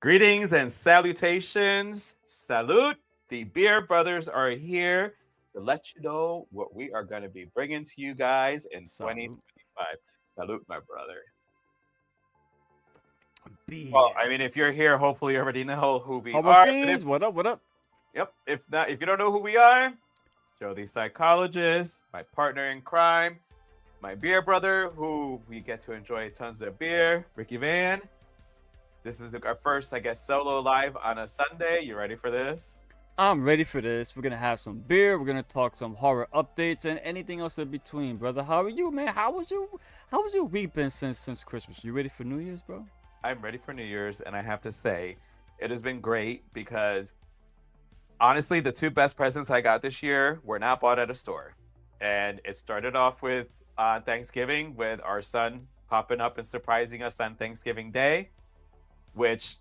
Greetings and salutations. Salute. The Beer Brothers are here to let you know what we are going to be bringing to you guys in Salute. 2025. Salute, my brother. Well, Beer. I mean, if you're here, hopefully you already know who we Horror are. But if, Fiends, what up, what up? yep, if not, if you don't know who we are, Joe the psychologist, my partner in crime, my beer brother, who we get to enjoy tons of beer, Ricky Van. This is our first, I guess, solo live on a Sunday. You ready for this? I'm ready for this. We're gonna have some beer, we're gonna talk some horror updates and anything else in between, brother. How are you, man? How was your week been since Christmas? You ready for New Year's, bro? I'm ready for New Year's, and I have to say, it has been great because honestly, the two best presents I got this year were not bought at a store. And it started off with Thanksgiving, with our son popping up and surprising us on Thanksgiving Day, which,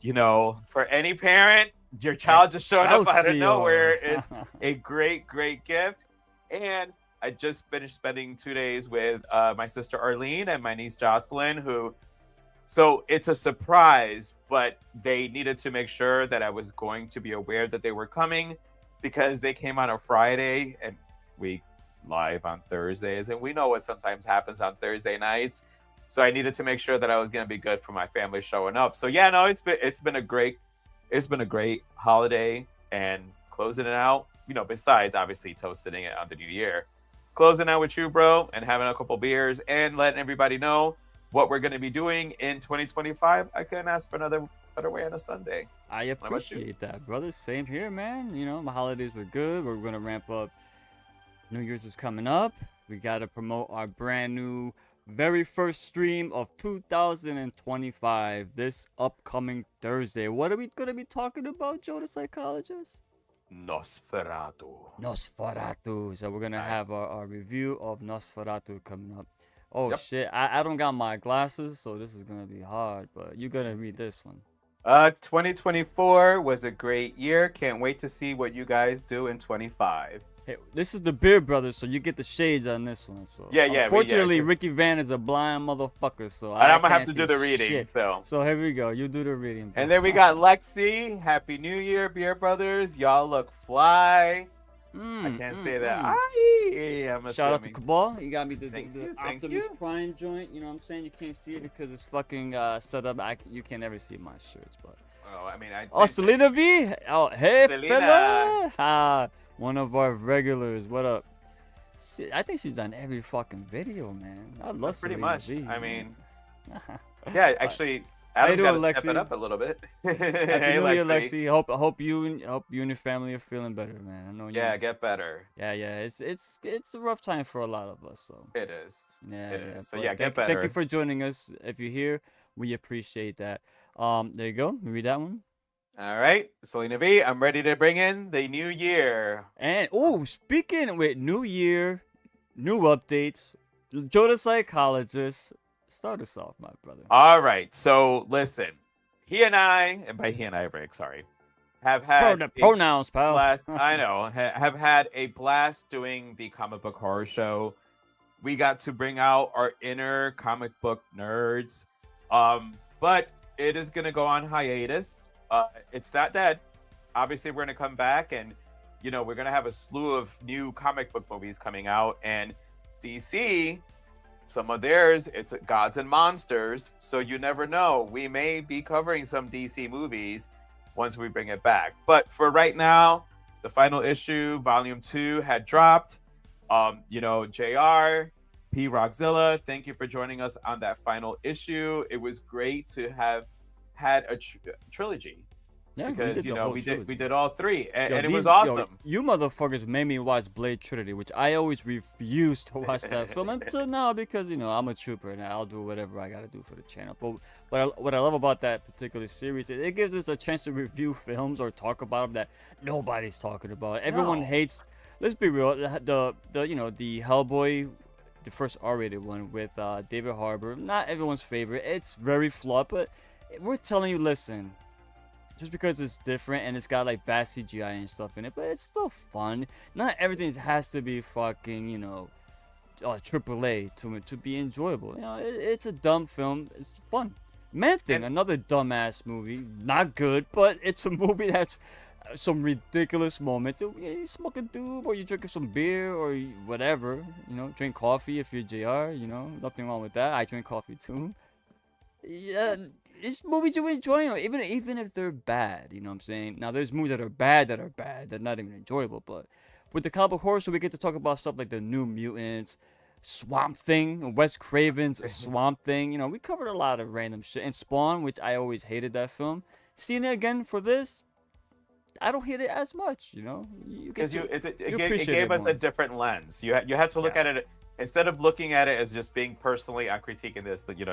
for any parent, your child just showing up out of nowhere Excelsior. is a great, great gift. And I just finished spending 2 days with my sister Arlene and my niece Jocelyn, who so it's a surprise, but they needed to make sure that I was going to be aware that they were coming because they came on a Friday and we live on Thursdays, and we know what sometimes happens on Thursday nights. So I needed to make sure that I was going to be good for my family showing up. So yeah, no, it's been a great holiday and closing it out. Besides obviously toasting it on the new year, closing out with you, bro, and having a couple beers and letting everybody know what we're going to be doing in 2025. I couldn't ask for another better way on a Sunday. I How about you? appreciate that, brother. Same here, man. My holidays were good. We're gonna ramp up. New Year's is coming up. We gotta promote our brand new very first stream of 2025 this upcoming Thursday. What are we gonna be talking about, Joe the psychologist? Nosferatu. Nosferatu. So we're gonna I, have our review of Nosferatu coming up. Oh yep. shit, I don't got my glasses, so this is gonna be hard, but you gotta read this one. 2024 was a great year. Can't wait to see what you guys do in 25. Hey, this is the Beer Brothers, so you get the shades on this one. So Yeah, yeah, unfortunately, because Ricky Van is a blind motherfucker, so and I I'm gonna have can't to see do the reading. shit. So, So here we go. You do the reading, and bro. then we got Lexi. Happy New Year, Beer Brothers. Y'all look fly. I can't say that. mm. I'm Shout out to assuming. Cabal. You got me the, Thank the you, thank Optimus you. Prime joint. You know what I'm saying? You can't see it because it's fucking set up. You can never see my shirts, but. Oh, I mean, I'd Oh, say thank Selena V. Oh, hey, Selena. fella. One of our regulars. What up? I think she's on every fucking video, man. I love Pretty Selena much. V. I mean, Man. yeah, Uh, actually, How you Adam's got doing, to step it Lexi? up a little bit. Happy Hey, New Year, Lexi. Lexi. Hope you and your family are feeling better, man. I know Yeah, you. get better. Yeah, yeah. It's a rough time for a lot of us. So It is. yeah, It yeah. is. So yeah, But get thank you better. for joining us. If you're here, we appreciate that. There you go. Let me read that one. All right, Selena V, I'm ready to bring in the new year. And oh, speaking with New Year, new updates. Joe the psychologist, start us off, my brother. All right, so listen, he and I, and by he and I, Rick, sorry, have had a Pronouns, pal. blast. I know, have had a blast doing the comic book horror show. We got to bring out our inner comic book nerds. But it is gonna go on hiatus. It's not dead. Obviously, we're gonna come back, and we're gonna have a slew of new comic book movies coming out. And DC, some of theirs, it's Gods and Monsters. So you never know. We may be covering some DC movies once we bring it back. But for right now, the final issue, Volume 2, had dropped. JR, P Rockzilla, thank you for joining us on that final issue. It was great to have had a trilogy Yeah, we because did the whole we did we trilogy. did all three, and, Yo, and it was yo, awesome. you motherfuckers made me watch Blade Trinity, which I always refuse to watch that film until now because I'm a trooper and I'll do whatever I gotta do for the channel. But what I love about that particular series, it gives us a chance to review films or talk about them that nobody's talking about. Everyone No. hates. Let's be real. The Hellboy, the first R-rated one with David Harbour, not everyone's favorite. It's very flawed, but we're telling you, listen, just because it's different and it's got like bad CGI and stuff in it, but it's still fun. Not everything has to be fucking, AAA to be enjoyable. It's a dumb film. It's fun. Man Thing, And another dumbass movie. Not good, but it's a movie that's some ridiculous moments. You smoke a doob, or you drinking some beer, or whatever. Drink coffee if you're JR. Nothing wrong with that. I drink coffee too. Yeah, it's movies you enjoy, even if they're bad. You know what I'm saying? Now, there's movies that are bad, that are not even enjoyable. But with the comic book horror show, we get to talk about stuff like the New Mutants, Swamp Thing, Wes Craven's Swamp Thing. We covered a lot of random shit. And Spawn, which I always hated that film. Seeing it again for this, I don't hate it as much. You get because to it appreciate gave it us a more. different lens. You had to look Yeah, at it instead of looking at it as just being personally, I'm critiquing this. That you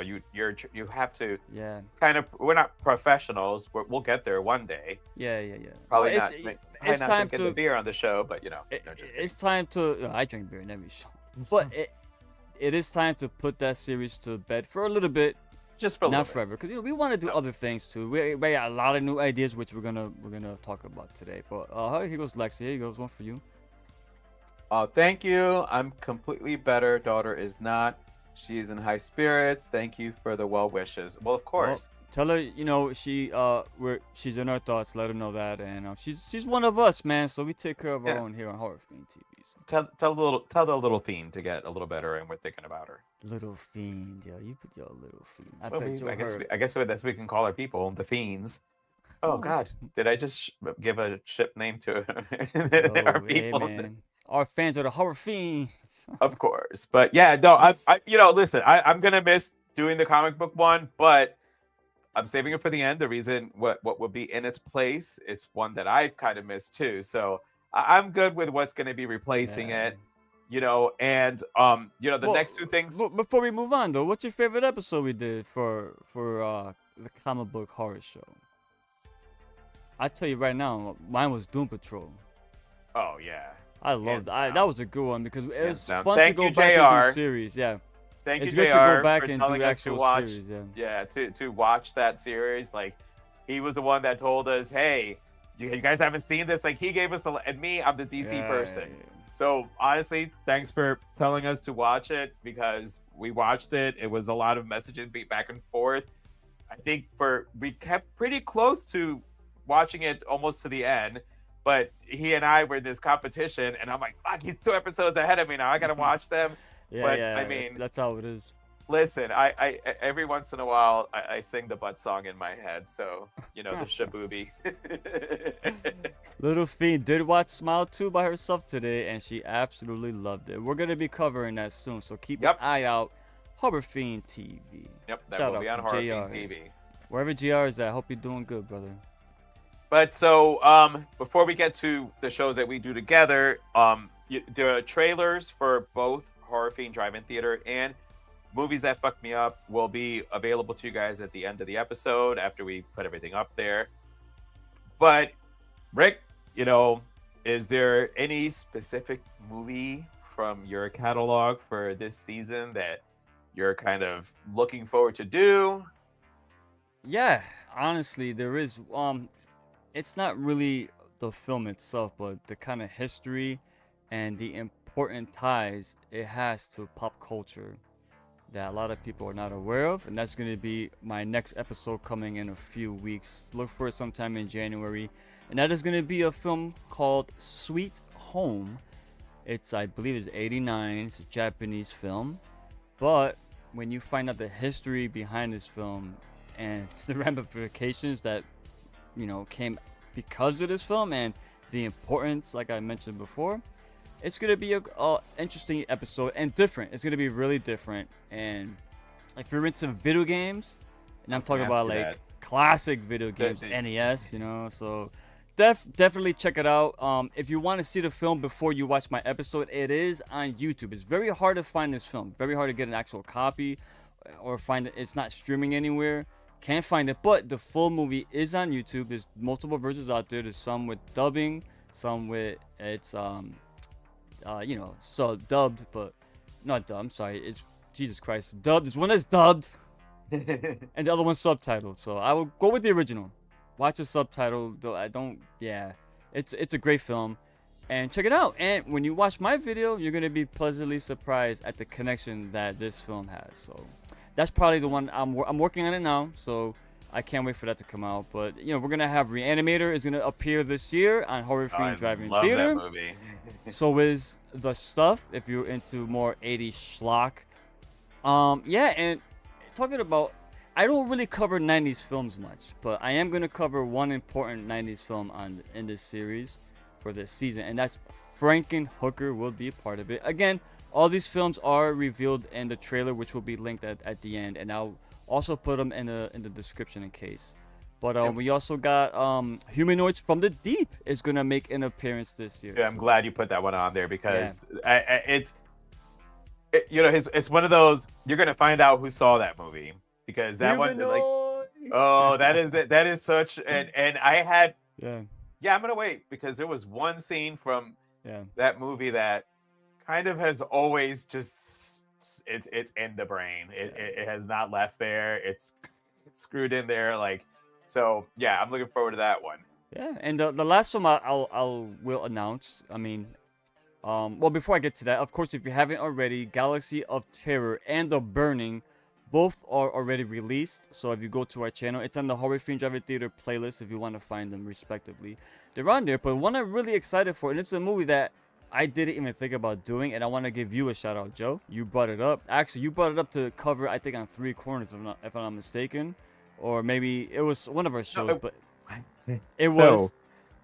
have to yeah, kind of. We're not professionals. We'll get there one day. yeah. Well, Probably not. Probably it's not time drinking the to beer on the show, but just kidding. it's time to. I drink beer in every show, but it is time to put that series to bed for a little bit, Just for a little not bit. forever, because we want to do No. other things too. We got a lot of new ideas, which we're gonna talk about today. But here goes Lexi. Here goes one for you. Thank you. I'm completely better. Daughter is not. She's in high spirits. Thank you for the well wishes. Well, of course. Tell her, she's in our thoughts. Let her know that, and she's one of us, man. So we take care of our Yeah. own here on Horror Fiend TV. So. Tell the little fiend to get a little better, and we're thinking about her. Little fiend, yo, you put your little fiend. I Well, bet you I guess heard. I guess that's what we can call our people, the fiends. Oh Oh, God, did I just give a ship name to our hey people? man, our fans are the Horror Fiends. Of course, but yeah, no, listen, I'm gonna miss doing the comic book one, but I'm saving it for the end. The reason what will be in its place, it's one that I've kind of missed too. So I'm good with what's gonna be replacing Yeah. it. And the Well, next two things. Before we move on, though, what's your favorite episode we did for the comic book horror show? I tell you right now, mine was Doom Patrol. Oh yeah, I loved hands that. down. That was a good one because it Hands was down. fun to Thank go you, back and JR. do series. Yeah, Thank it's you, good JR, to go back for and telling do us to actual watch. series. Yeah. Yeah, to watch that series. Like, he was the one that told us, "Hey, you guys haven't seen this." Like, he gave us and me, I'm the DC person. So honestly, thanks for telling us to watch it because we watched it. It was a lot of messaging back and forth. I think we kept pretty close to watching it almost to the end, but he and I were in this competition, and I'm like, "Fuck, he's 2 episodes ahead of me now. I gotta watch them." Yeah, But yeah. I mean, that's how it is. listen, I every once in a while I sing the butt song in my head, so the shabooby. Little Fiend did watch Smile 2 by herself today, and she absolutely loved it. We're gonna be covering that soon, so keep Yep. an eye out. Horror Fiend TV. Yep, that Shout will be out on to Horror JR. Fiend TV. Wherever GR is at, hope you're doing good, brother. But so before we get to the shows that we do together, the trailers for both Horror Fiend Drive-In Theater and Movies That Fucked Me Up will be available to you guys at the end of the episode after we put everything up there. But Rick, is there any specific movie from your catalog for this season that you're kind of looking forward to do? Yeah, honestly, there is. It's not really the film itself, but the kind of history and the important ties it has to pop culture that a lot of people are not aware of, and that's going to be my next episode coming in a few weeks. Look for it sometime in January, and that is going to be a film called Sweet Home. I believe it's 89. It's a Japanese film, but when you find out the history behind this film and the ramifications that came because of this film and the importance, like I mentioned before, it's gonna be a interesting episode and different. It's gonna be really different. And if you're into video games, and I'm talking about like classic video games, NES, so definitely check it out. If you want to see the film before you watch my episode, it is on YouTube. It's very hard to find this film. Very hard to get an actual copy or find it. It's not streaming anywhere. Can't find it, but the full movie is on YouTube. There's multiple versions out there. There's some with dubbing, some with so dubbed, but not dubbed. I'm sorry, it's Jesus Christ, dubbed. There's one that's dubbed, and the other one's subtitled. So I will go with the original. Watch the subtitle. Though it's a great film, and check it out. And when you watch my video, you're gonna be pleasantly surprised at the connection that this film has. So that's probably the one I'm working on it now, so I can't wait for that to come out. But you know, we're gonna have Reanimator is gonna appear this year on Horror Oh, I Fiend Drive-In love Theater. that movie. So is The Stuff if you're into more 80s schlock. Yeah, and talking about, I don't really cover 90s films much, but I am gonna cover one important 90s film in this series for this season, and that's Frankenhooker will be a part of it. Again, all these films are revealed in the trailer, which will be linked at the end, and I'll also put them in the description in case. But we also got Humanoids from the Deep is gonna make an appearance this year. Yeah, I'm glad you put that one on there because it's one of those you're gonna find out who saw that movie because that one like that is such and I had I'm gonna wait because there was one scene from that movie that kind of has always just it's in the brain. It has not left there. It's screwed in there like. So yeah, I'm looking forward to that one. Yeah, and the last one I will announce. I mean, well, before I get to that, of course, if you haven't already, Galaxy of Terror and The Burning, both are already released. So if you go to our channel, it's on the Horror Fiend Drive-In Theater playlist if you want to find them respectively. They're on there, but one I'm really excited for, and it's a movie that I didn't even think about doing, and I want to give you a shout out, Joe. You brought it up. Actually, you brought it up to cover, I think, on 3 corners, if I'm not mistaken. Or maybe it was one of our shows, but it was.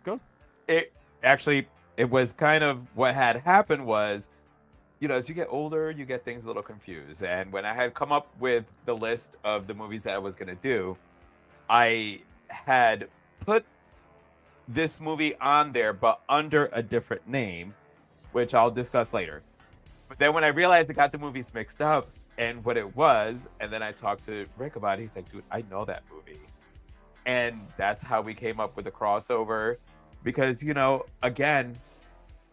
Go. It was kind of what had happened was, as you get older, you get things a little confused. And when I had come up with the list of the movies that I was going to do, I had put this movie on there, but under a different name, which I'll discuss later. But then when I realized I got the movies mixed up, and what it was, and then I talked to Rick about it. He's like, dude, I know that movie. And that's how we came up with the crossover. Because, again,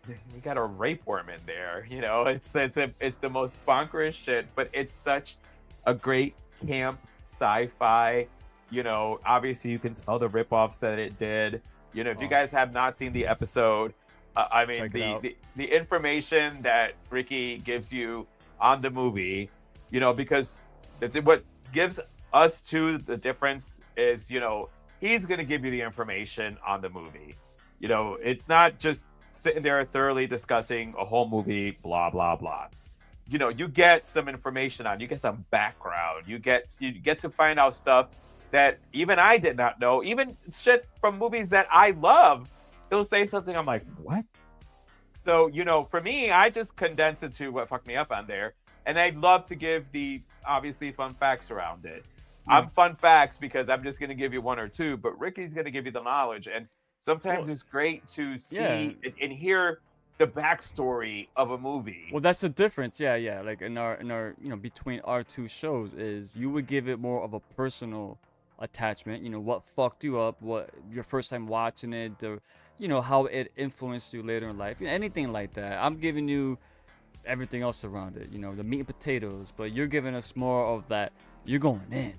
we got a rape worm in there. It's the most bonkers shit, but it's such a great camp sci-fi. Obviously you can tell the ripoffs that it did. If you guys have not seen the episode, I mean, the information that Ricky gives you on the movie, because what gives us two the difference is, he's going to give you the information on the movie. It's not just sitting there thoroughly discussing a whole movie, blah, blah, blah. You get some information you get some background. You get to find out stuff that even I did not know, even shit from movies that I love. He'll say something, I'm like, what? So, for me, I just condense it to what fucked me up on there. And I'd love to give the, obviously, fun facts around it. I'm fun facts because I'm just going to give you one or two, but Ricky's going to give you the knowledge. And sometimes it's great to see and hear the backstory of a movie. Well, that's the difference. Yeah. Like in our between our two shows is you would give it more of a personal attachment. What fucked you up, what your first time watching it, how it influenced you later in life, anything like that. I'm giving you everything else around it, the meat and potatoes, but you're giving us more of that. You're going in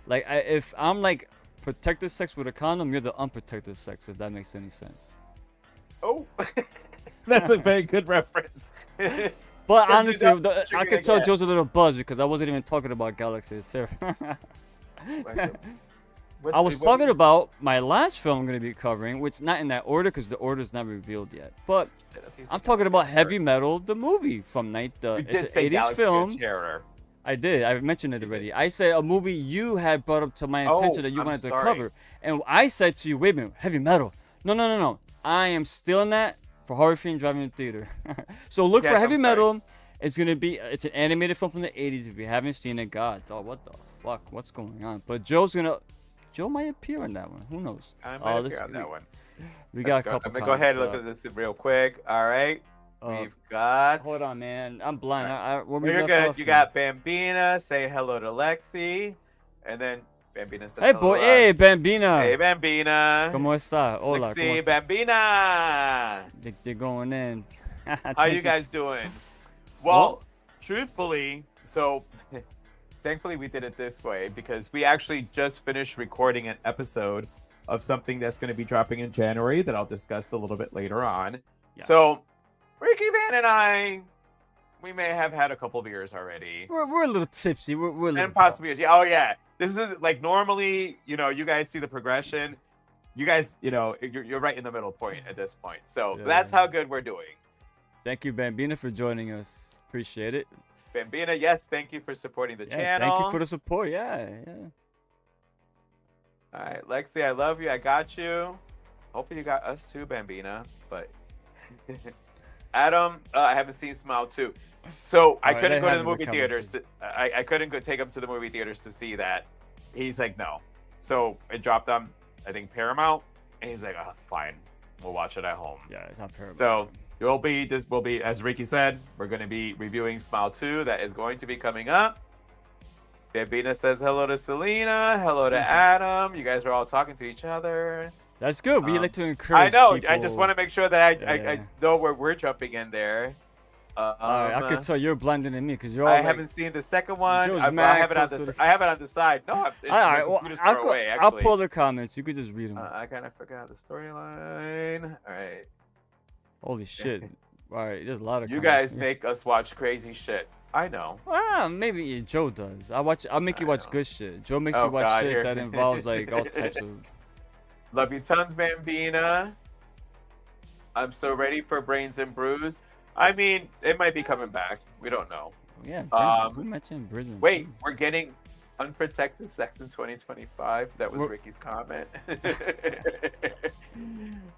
if I'm like protected sex with a condom, you're the unprotected sex, if that makes any sense. Oh, that's a very good reference. But honestly, I could tell Joe's a little buzzed because I wasn't even talking about Galaxy of Terror. I was talking about my last film I'm going to be covering, which not in that order because the order is not revealed yet. But I'm talking about Heavy Metal, the movie from it's an 80s film. Terror. I did. I mentioned it already. I said a movie you had brought up to my attention that you wanted to cover. And I said to you, wait a minute, Heavy Metal. No. I am still in that for Horror Fiend Drive-In Theater. So look for Heavy Metal. It's an animated film from the 80s. If you haven't seen it, God, what the fuck? What's going on? But Joe might appear in that one. Who knows? I might appear on that one. We got a couple. I'm gonna go ahead and look at this real quick. All right. We've got. Hold on, man. I'm blind. You're good. You got Bambina. Say hello to Lexi, and then Bambina says hey, boy. Hey, Bambina. Hey, Bambina. ¿Cómo está? Hola. Lexi, Bambina. They're going in. How you guys doing? Well, truthfully, thankfully we did it this way because we actually just finished recording an episode of something that's going to be dropping in January that I'll discuss a little bit later on. Yeah. So Ricky Van and I we may have had a couple beers already. We're a little tipsy. We're a little And possibly, yeah, oh yeah. This is like normally, you know, you guys see the progression. You guys, you know, you're right in the middle point at this point. So that's how good we're doing. Thank you, Bambina, for joining us. Appreciate it. Bambina, yes, thank you for supporting the channel. Thank you for the support. Yeah. All right, Lexi, I love you. I got you. Hopefully you got us too, Bambina. But Adam, I haven't seen Smile 2. So I couldn't go to the movie theaters. I couldn't go take him to the movie theaters to see that. He's like, no. So it dropped on, I think, Paramount. And he's like, oh, fine. We'll watch it at home. Yeah, it's not Paramount. So this will be, as Ricky said, we're going to be reviewing Smile 2. That is going to be coming up. Bambina says hello to Selena. Hello to Adam. You guys are all talking to each other. That's good. We like to encourage. I know. People. I just want to make sure that I know where we're jumping in there. I could tell you're blending in me because you're. I haven't seen the second one. I have it on the side. No, all right. Well, I'll pull the comments. You could just read them. I kind of forgot the storyline. All right. Holy shit! All right, there's a lot of. You guys make us watch crazy shit. I know. Maybe Joe does. I'll make you watch good shit. Joe makes you watch shit that involves like all types of. Love you tons, Bambina. I'm so ready for Brains and Brews. I mean, it might be coming back. We don't know. Yeah. Who mentioned Prison? Wait, we're getting unprotected sex in 2025. That was Ricky's comment.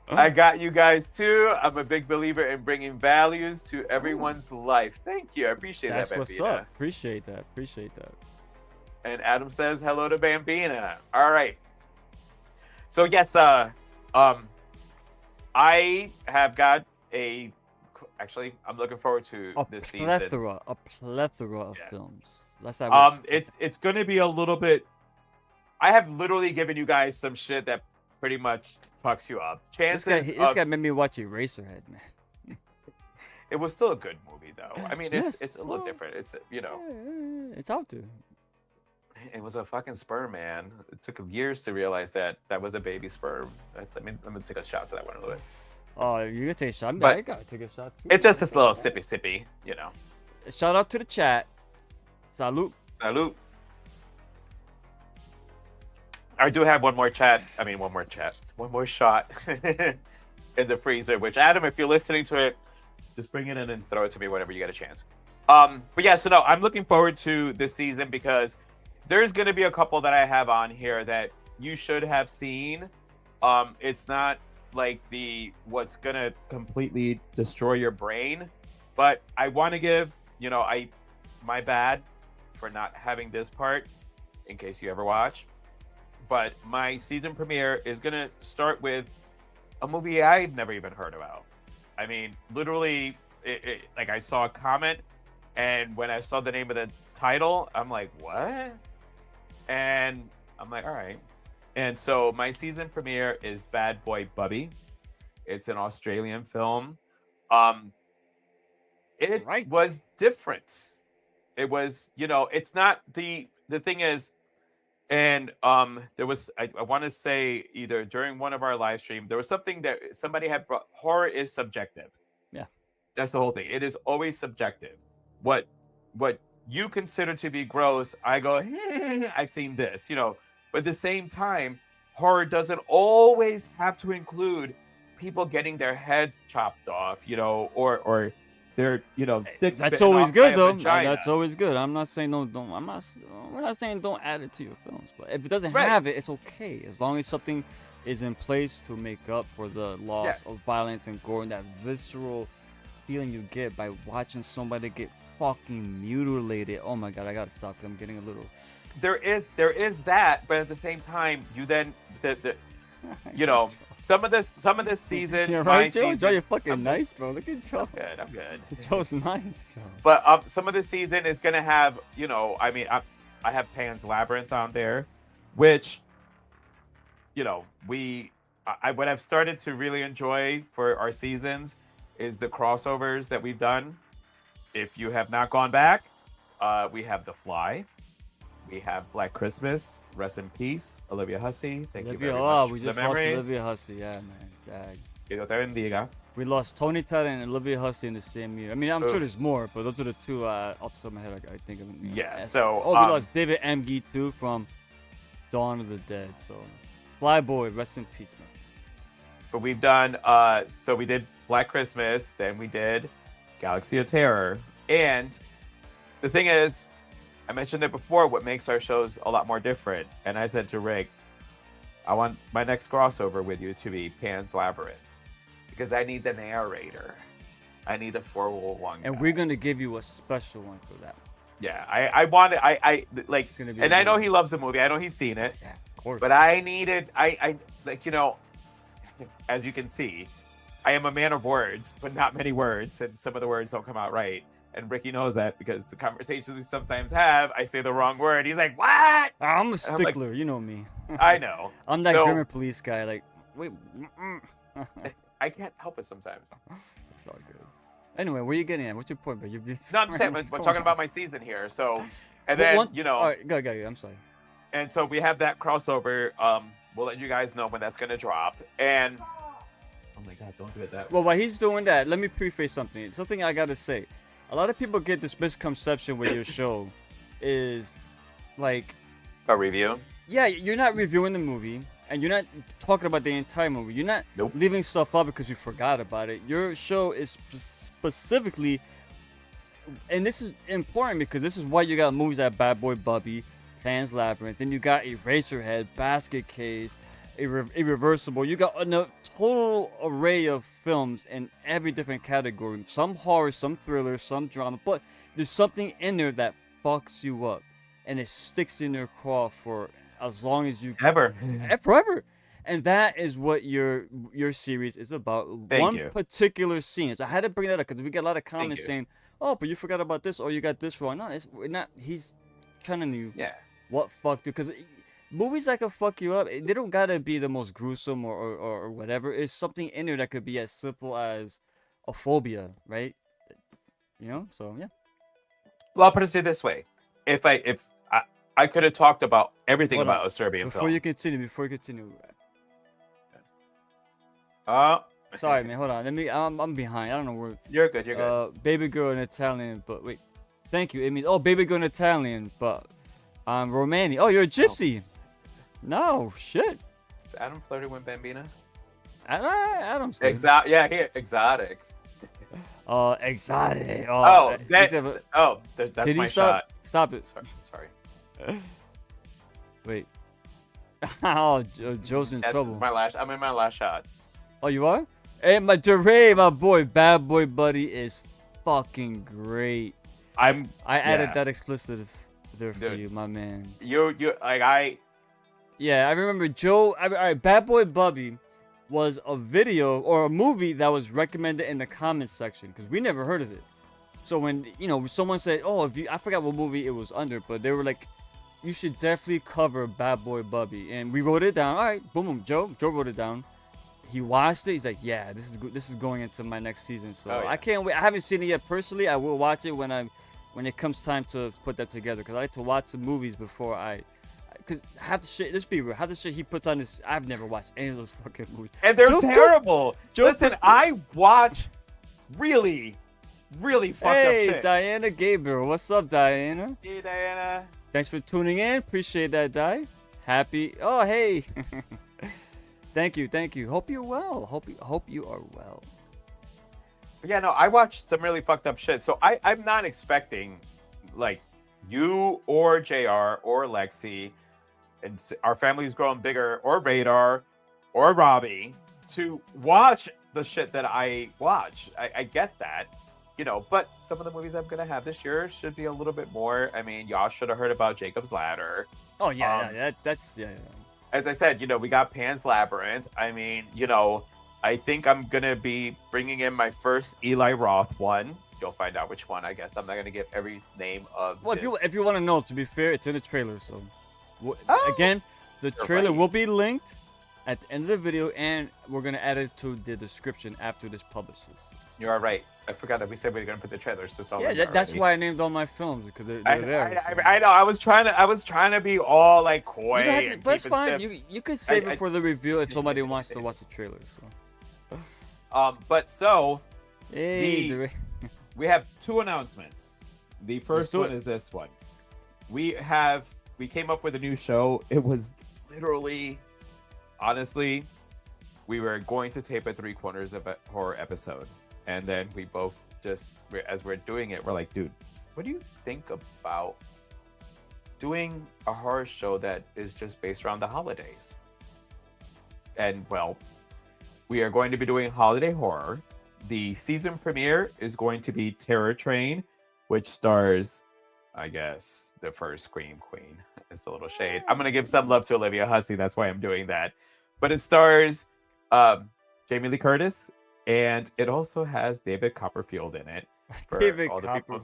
I got you guys too. I'm a big believer in bringing values to everyone's life. Thank you. I appreciate that, Bambina. That's what's up. Appreciate that. And Adam says hello to Bambina. All right. So yes, I have got actually, I'm looking forward to this season. A plethora of films. It's going to be a little bit. I have literally given you guys some shit that pretty much fucks you up. This guy made me watch Eraserhead, man. It was still a good movie, though. I mean, it's a little different. It's it's out there. It was a fucking sperm, man. It took years to realize that was a baby sperm. I'm gonna take a shot to that one a little bit. Oh, you gonna take a shot? But I gotta take a shot too. It's just this little sippy, you know. Shout out to the chat. Salute. I do have one more shot in the freezer. Which, Adam, if you're listening to it, just bring it in and throw it to me whenever you get a chance. But yeah, so no, I'm looking forward to this season because there's gonna be a couple that I have on here that you should have seen. It's not like what's gonna completely destroy your brain, but I want to give my bad for not having this part in case you ever watch, but my season premiere is gonna start with a movie I've never even heard about. I mean, literally, like I saw a comment, and when I saw the name of the title, I'm like, what? And I'm like, all right. And so my season premiere is Bad Boy Bubby. It's an Australian film. It was different. It was, it's not the thing is, and there was, I want to say either during one of our live stream, there was something that somebody had brought. Horror is subjective. Yeah. That's the whole thing. It is always subjective. What you consider to be gross, I go, I've seen this, but at the same time, horror doesn't always have to include people getting their heads chopped off, or their, dicks. That's always good though. That's always good. I'm not saying don't. We're not saying don't add it to your films, but if it doesn't have it, it's okay as long as something is in place to make up for the loss of violence and gore and that visceral feeling you get by watching somebody get fucking mutilated. Oh my god, I gotta stop. I'm getting a little. There is that, but at the same time, you then some of this season. You're right, Joe. Joe, you're fucking nice, bro. Look at Joe. I'm good. Joe's nice. So. But some of the season is gonna have, I have Pan's Labyrinth on there, which, what I've started to really enjoy for our seasons is the crossovers that we've done. If you have not gone back, we have The Fly. We have Black Christmas. Rest in peace, Olivia Hussey. Thank you very much. We just lost Olivia Hussey. Yeah, man. Que Dios te bendiga. We lost Tony Todd and Olivia Hussey in the same year. I mean, I'm sure Oof. there's more, but those are the two off the top of my head I think of. Yeah, so, we lost David Emge too from Dawn of the Dead. So, Flyboy, rest in peace, man. But we've done, so we did Black Christmas, then we did Galaxy of Terror. And the thing is, I mentioned it before, what makes our shows a lot more different. And I said to Rick, I want my next crossover with you to be Pan's Labyrinth. Because I need the narrator. I need the 411 And guy. we're going to give you a special one for that. Yeah, I wanted, like, It's gonna be and I know amazing. he loves the movie. I know he's seen it. Yeah, of course. But I needed, I like, you know, as you can see, I am a man of words, but not many words, and some of the words don't come out right. And Ricky knows that because the conversations we sometimes have, I say the wrong word. He's like, "What?" I'm a I'm like, stickler, you know me. I know. I'm that So- grammar police guy. Like, wait. I can't help it sometimes. It's all good. Anyway, where you getting at? What's your point, bro? No, I'm saying, we're talking about my season here. So, and then you know, All right, go. I'm sorry. and so we have that crossover. We'll let you guys know when that's gonna drop. And oh my God, don't do it that way. Well, while he's doing that, let me preface something. Something I gotta say. A lot of people get this misconception with your show, is like, A review. yeah, you're not reviewing the movie, and you're not talking about the entire movie. You're not Nope. leaving stuff out because you forgot about it. Your show is specifically, and this is important because this is why you got movies like Bad Boy Bubby, Pan's Labyrinth, then you got Eraserhead, Basket Case, Irreversible. You got a total array of films in every different category. Some horror, some thriller, some drama, but there's something in there that fucks you up, and it sticks in your craw for as long as you Ever. forever. And that is what your series is about. Thank One you. particular scene. So I had to bring that up because we get a lot of comments you. saying, "Oh, but you forgot about this, or you got this wrong." No, we're not. He's telling you Yeah. what fucked you. Because movies that can fuck you up, they don't gotta be the most gruesome or whatever. It's something in there that could be as simple as a phobia, right? You know. So yeah. Well, I'll put it this way: if I could have talked about everything Hold on. about a Serbian Before film. you continue. Oh, Sorry, man. Hold on. I'm behind. I don't know where. You're good. You're good. Baby girl in Italian, but wait. Thank you. It means baby girl in Italian, but I'm Romani. Oh, you're a gypsy. No shit. Is Adam flirting with Bambina? Adam's good. Exotic. Yeah, here, exotic. Exotic. Oh, he that. said, Oh, that's can you my stop? shot. Stop it. Sorry. Wait. Oh, Joe's in That's trouble. my last. I'm in my last shot. Oh, you are? Hey, my DeRay, my boy, Bad Boy Buddy is fucking great. I added yeah. that explicit there for Dude. you, my man. You like Yeah, I remember Joe. All right, Bad Boy Bubby was a video or a movie that was recommended in the comments section because we never heard of it. So when someone said, "Oh, I forgot what movie it was under," but they were like, "You should definitely cover Bad Boy Bubby," and we wrote it down. All right, boom, boom. Joe wrote it down. He watched it. He's like, "Yeah, this is good. This is going into my next season." So Oh, yeah. I can't wait. I haven't seen it yet personally. I will watch it when it comes time to put that together because I like to watch the movies before because half the shit. Let's be real. Half the shit he puts on this, I've never watched any of those fucking movies. and they're Joe- terrible. Joe Listen, puts- I watch really fucked up Hey, shit. Diana Gabriel. What's up, Diana? Hey, Diana. Thanks for tuning in. Appreciate that, Di. Happy. Oh, hey. Thank you. Hope you're well. Hope you are well. But yeah, no, I watched some really fucked up shit. So I'm not expecting like you or JR or Lexi and our family's growing bigger or Radar or Robbie to watch the shit that I watch. I get that, but some of the movies I'm going to have this year should be a little bit more. I mean, y'all should have heard about Jacob's Ladder. Oh, yeah. That's. As I said, we got Pan's Labyrinth. I mean, I think I'm going to be bringing in my first Eli Roth one. You'll find out which one, I guess. I'm not going to give every name of Well, this. if you want to know, to be fair, it's in the trailer. So, Oh, again, the you're trailer right. will be linked at the end of the video, and we're going to add it to the description after this publishes. You are right. I forgot that we said we were going to put the trailers. So it's all Yeah, in there that's already. why I named all my films because they're I, there. so. I know. I was trying to be all like coy. You don't have to, and but it's keep it fine. stiff. You could save I- it for the review if somebody wants to watch the trailer. So. But so Hey, we have two announcements. The first do one it. is this one. We came up with a new show. It was literally, honestly, we were going to tape a 3/4 of a horror episode, and then we both as we're doing it, we're like, dude, what do you think about doing a horror show that is just based around the holidays? And well, we are going to be doing holiday horror. The season premiere is going to be Terror Train, which stars, I guess, the first Scream Queen. It's a little shade. I'm gonna give some love to Olivia Hussey. That's why I'm doing that. But it stars Jamie Lee Curtis, and it also has David Copperfield in it. For David all the people.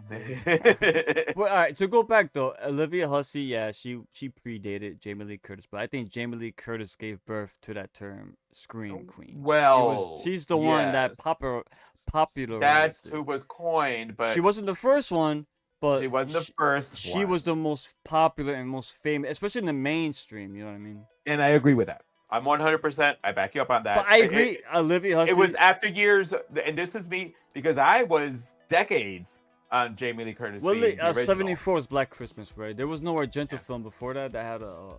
Well, all right. So go back though. Olivia Hussey, yeah, she predated Jamie Lee Curtis, but I think Jamie Lee Curtis gave birth to that term, Scream Queen. Well, she's the one that yes. popularized That's it. who was coined, but She wasn't the first one, but she wasn't the first She one. was the most popular and most famous, especially in the mainstream. You know what I mean? And I agree with that. I'm 100%. I back you up on that. But I agree. Olivia Hussey. It was after years, and this is me because I was decades on Jamie Lee Curtis. Well, being the original. 74 was Black Christmas, right? There was no Argento film before that had a.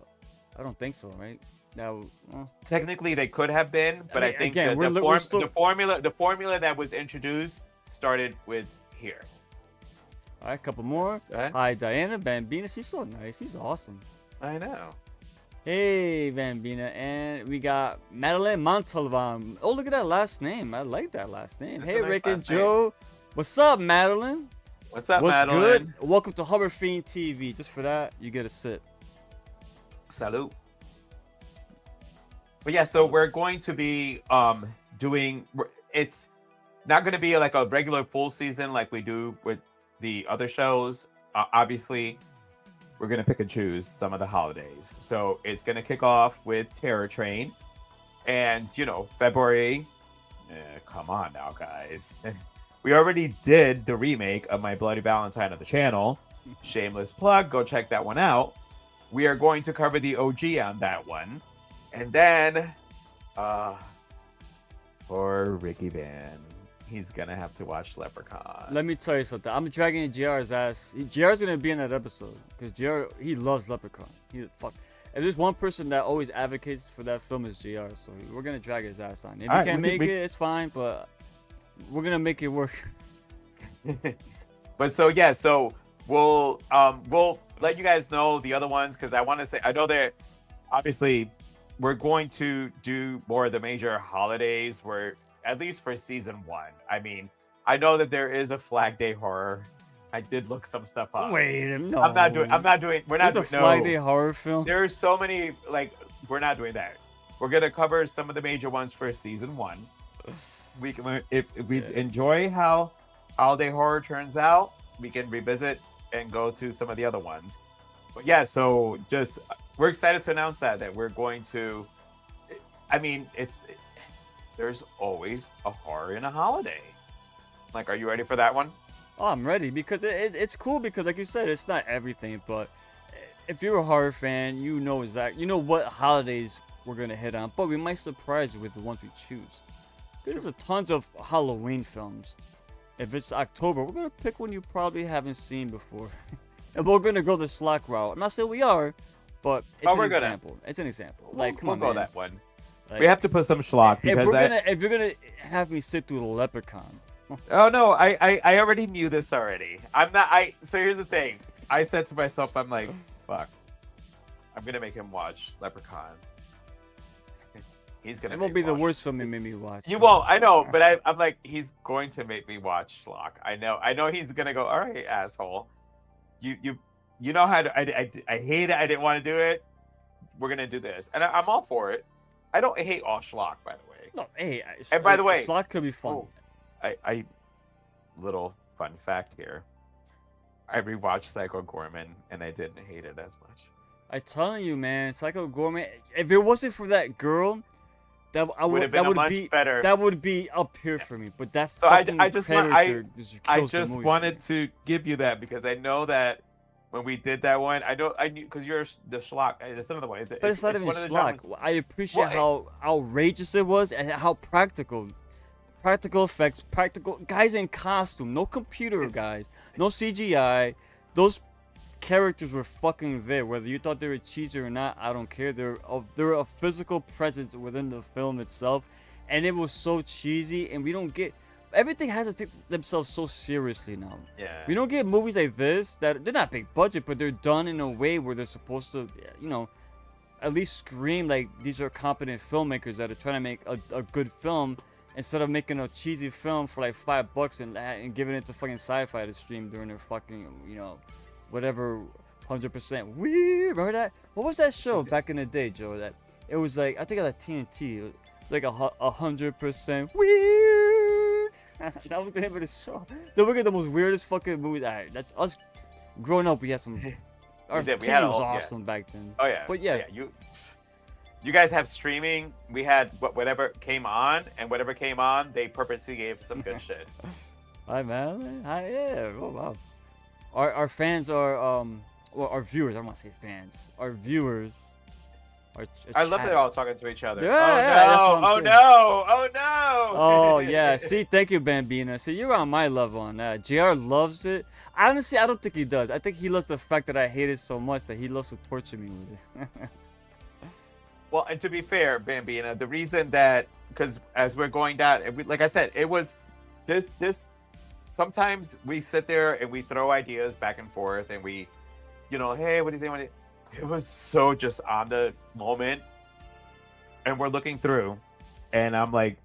I don't think so, right? Now, Technically, they could have been, but I, mean, think again, the formula that was introduced started with here. All right, a couple more. Okay. Hi, Diana Bambina. She's so nice. She's awesome. I know. Hey, Bambina. And we got Madeline Montalvan. Oh, look at that last name. I like that last name. That's Hey, a nice Rick and last name. Joe. What's up, Madeline? What's up, What's Madeline? good? Welcome to Horror Fiend TV. Just for that, you get a sip. Salute. But yeah, so we're going to be it's not going to be like a regular full season like we do with the other shows. Obviously, we're going to pick and choose some of the holidays. So it's going to kick off with Terror Train. And, February, come on now, guys. We already did the remake of My Bloody Valentine on the channel. Shameless plug, go check that one out. We are going to cover the OG on that one. And then, poor Ricky Van. He's going to have to watch Leprechaun. Let me tell you something. I'm dragging JR's ass. JR's gonna be in that episode because JR, he loves Leprechaun. If there's one person that always advocates for that film is JR, so we're gonna drag his ass on. If he can't make it, it's fine, but we're gonna make it work. But so we'll let you guys know the other ones because I know they're obviously we're going to do more of the major holidays where at least for season 1. I mean, I know that there is a Flag Day horror. I did look some stuff up. Wait, no. We're not doing There's a Flag Day horror film. There are so many, we're not doing that. We're gonna cover some of the major ones for season 1. We can, if we enjoy how holiday horror turns out, we can revisit and go to some of the other ones. But yeah, so we're excited to announce that we're going to. I mean, there's always a horror in a holiday. Are you ready for that one? Oh, I'm ready because it's cool because, like you said, it's not everything, but if you're a horror fan, you know what holidays we're gonna hit on, but we might surprise you with the ones we choose. There's a tons of Halloween films. If it's October, we're gonna pick one you probably haven't seen before, and we're gonna go the schlock route. I'm not saying we are, but it's an example. It's an example. Come on, we'll go man. that one. Like, we have to put some schlock because if you're gonna have me sit through the Leprechaun. Oh no, I already knew this already. So here's the thing. I said to myself, I'm like, fuck. I'm gonna make him watch Leprechaun. He's gonna. It won't be the worst film you made me watch. You won't. I know, but I'm like, he's going to make me watch Schlock. I know he's gonna go. All right, asshole. You know how to. I hate it. I didn't want to do it. We're gonna do this, and I'm all for it. I don't hate all Schlock, by the way. No, hey. And by the way, Schlock could be fun. I little fun fact here. I rewatched Psycho Gorman and I didn't hate it as much. I'm telling you, man, Psycho Gorman. If it wasn't for that girl, that would be up here for me. But that so I just movie wanted to give you that because I know that when we did that one, I knew because you're the schlock. It's another one. But it's not even schlock. I appreciate how outrageous it was and how practical. practical effects, practical guys in costume, no computer guys, no CGI. Those characters were fucking there. Whether you thought they were cheesy or not, I don't care. They're a physical presence within the film itself, and it was so cheesy. And we don't get everything has to take themselves so seriously now. Yeah. We don't get movies like this that they're not big budget, but they're done in a way where they're supposed to, you know, at least scream like these are competent filmmakers that are trying to make a good film instead of making a cheesy film for like $5 and giving it to fucking Sci-Fi to stream during their fucking, you know, whatever 100% weird. Remember that? What was that show back in the day, Joe? That it was like, I think it was like TNT. It was like 100% weird. That was the name of the show. They look at the most weirdest fucking movies. Alright, that's us growing up. We had some. Our We TV had was all- yeah. awesome back then. Oh yeah. But yeah. You guys have streaming. We had whatever came on, and whatever came on, they purposely gave some good shit. Hi man. Hi, yeah. Oh wow. Our fans are well, our viewers. I don't want to say fans. Our viewers. I love that they're all talking to each other. Yeah, Oh, yeah, no. that's what I'm Oh saying. no! Oh no! Oh yeah. See, thank you, Bambina. See, you're on my level on that. JR loves it. Honestly, I don't think he does. I think he loves the fact that I hate it so much that he loves to torture me with it. Well, and to be fair, Bambina, the reason that, because as we're going down, and like I said, it was this. Sometimes we sit there and we throw ideas back and forth, and we, you know, hey, what do you think? It was so just on the moment, and we're looking through, and I'm like,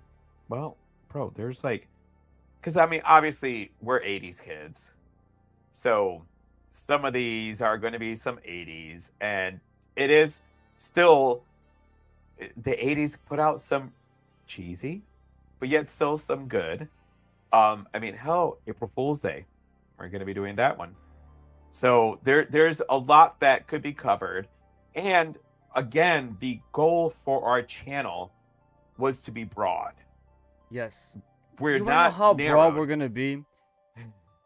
well, bro, there's like, because I mean, obviously we're '80s kids, so some of these are going to be some '80s, and it is still. The 80s put out some cheesy, but yet still some good. I mean, hell, April Fool's Day, we're going to be doing that one. So there's a lot that could be covered. And again, the goal for our channel was to be broad. Yes. We're You wanna not know how narrowed. broad we're gonna be?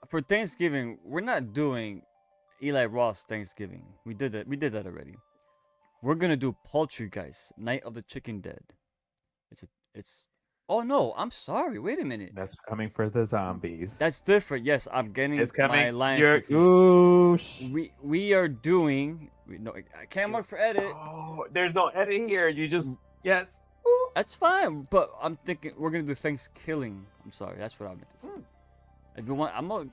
For Thanksgiving, we're not doing Eli Ross Thanksgiving. We did that. We did that already. We're gonna do Poultrygeist, Night of the Chicken Dead. It's. Oh no! I'm sorry. Wait a minute. That's coming for the zombies. That's different. Yes, I'm getting It's my coming. lines You're, confused. ooh, We are doing. No, I can't mark for edit. oh, there's no edit here. You just yes. That's fine. But I'm thinking we're gonna do Thanksgiving. I'm sorry. That's what I meant to say. If you want, I'm not.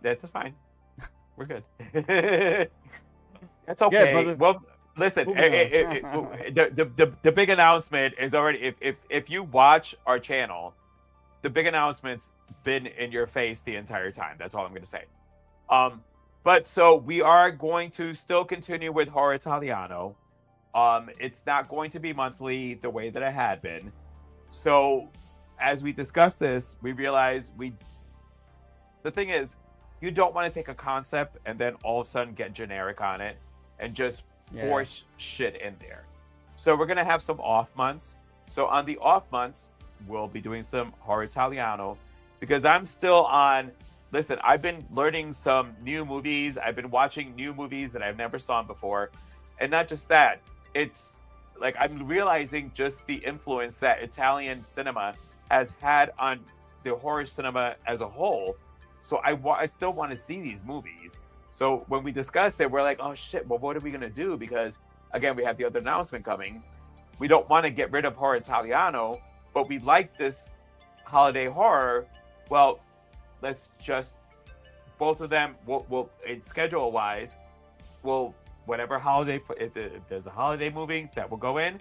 That's fine. We're good. That's okay. brother. Well, listen. Moving on. The big announcement is already. If you watch our channel, the big announcement's been in your face the entire time. That's all I'm going to say. But so we are going to still continue with Horror Italiano. It's not going to be monthly the way that it had been. So as we discuss this, we realize the thing is, you don't want to take a concept and then all of a sudden get generic on it and just force shit in there. So we're going to have some off months. So on the off months, we'll be doing some Horror Italiano because I'm still on. Listen, I've been learning some new movies. I've been watching new movies that I've never saw before. And not just that, it's like I'm realizing just the influence that Italian cinema has had on the horror cinema as a whole. So I still want to see these movies. So when we discussed it, we're like, oh shit, well, what are we going to do? Because again, we have the other announcement coming. We don't want to get rid of Horror Italiano, but we like this holiday horror. Well, let's just, both of them, we'll schedule wise, we'll, whatever holiday, if there's a holiday movie that will go in.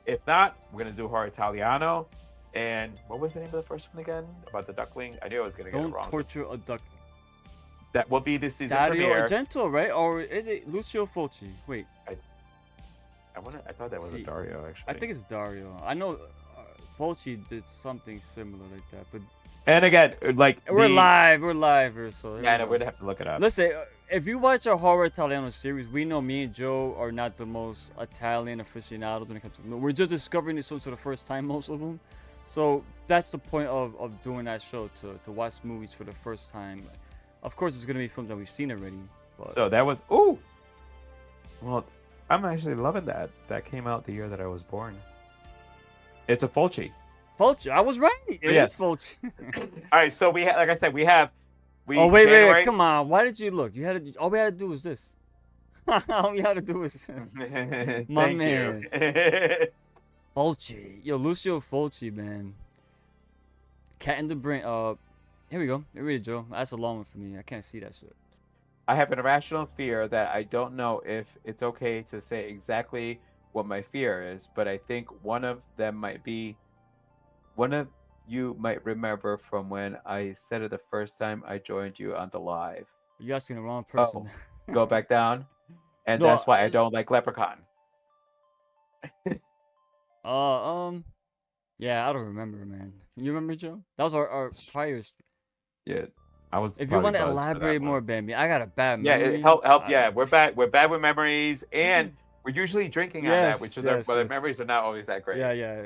If not, we're going to do Horror Italiano. And what was the name of the first one again? About the duckling? I knew I was going to get it Don't wrong. torture a duck. That will be the season Dario premiere. Argento, right? Or is it Lucio Fulci? Wait, I thought that was a See, Dario, actually. I think it's Dario. I know Fulci did something similar like that, but And again, like we're live here, so Yeah, I know, we'd have to look it up. Listen, if you watch our Horror Italiano series, we know me and Joe are not the most Italian aficionados when it comes to. We're just discovering this for the first time, most of them. So that's the point of doing that show, to watch movies for the first time. Of course, it's gonna be films that we've seen already. But So that was well, I'm actually loving that. That came out the year that I was born. It's a Fulci. Fulci. I was right. It is Yes. Fulci. All right, so we have, like I said, we have. Oh wait, January... come on. Why did you look? You had to. All we had to do was this. All we had to do was. My Thank man. you. Fulci. Yo, Lucio Fulci, man. Cat in the Brain. Here we go. Here we go, Joe. That's a long one for me. I can't see that shit. I have an irrational fear that I don't know if it's okay to say exactly what my fear is, but I think one of them might be one of you might remember from when I said it the first time I joined you on the live. You're asking the wrong person. Go back down. And No, that's why I don't like Leprechaun. Yeah, I don't remember, man. You remember, Joe? That was our prior. Yeah, I was. If you want to elaborate more, Bambi, I got a bad memory. Yeah, help. Yeah, we're bad. We're bad with memories, and we're usually drinking on that, which is but the memories are not always that great. Yeah.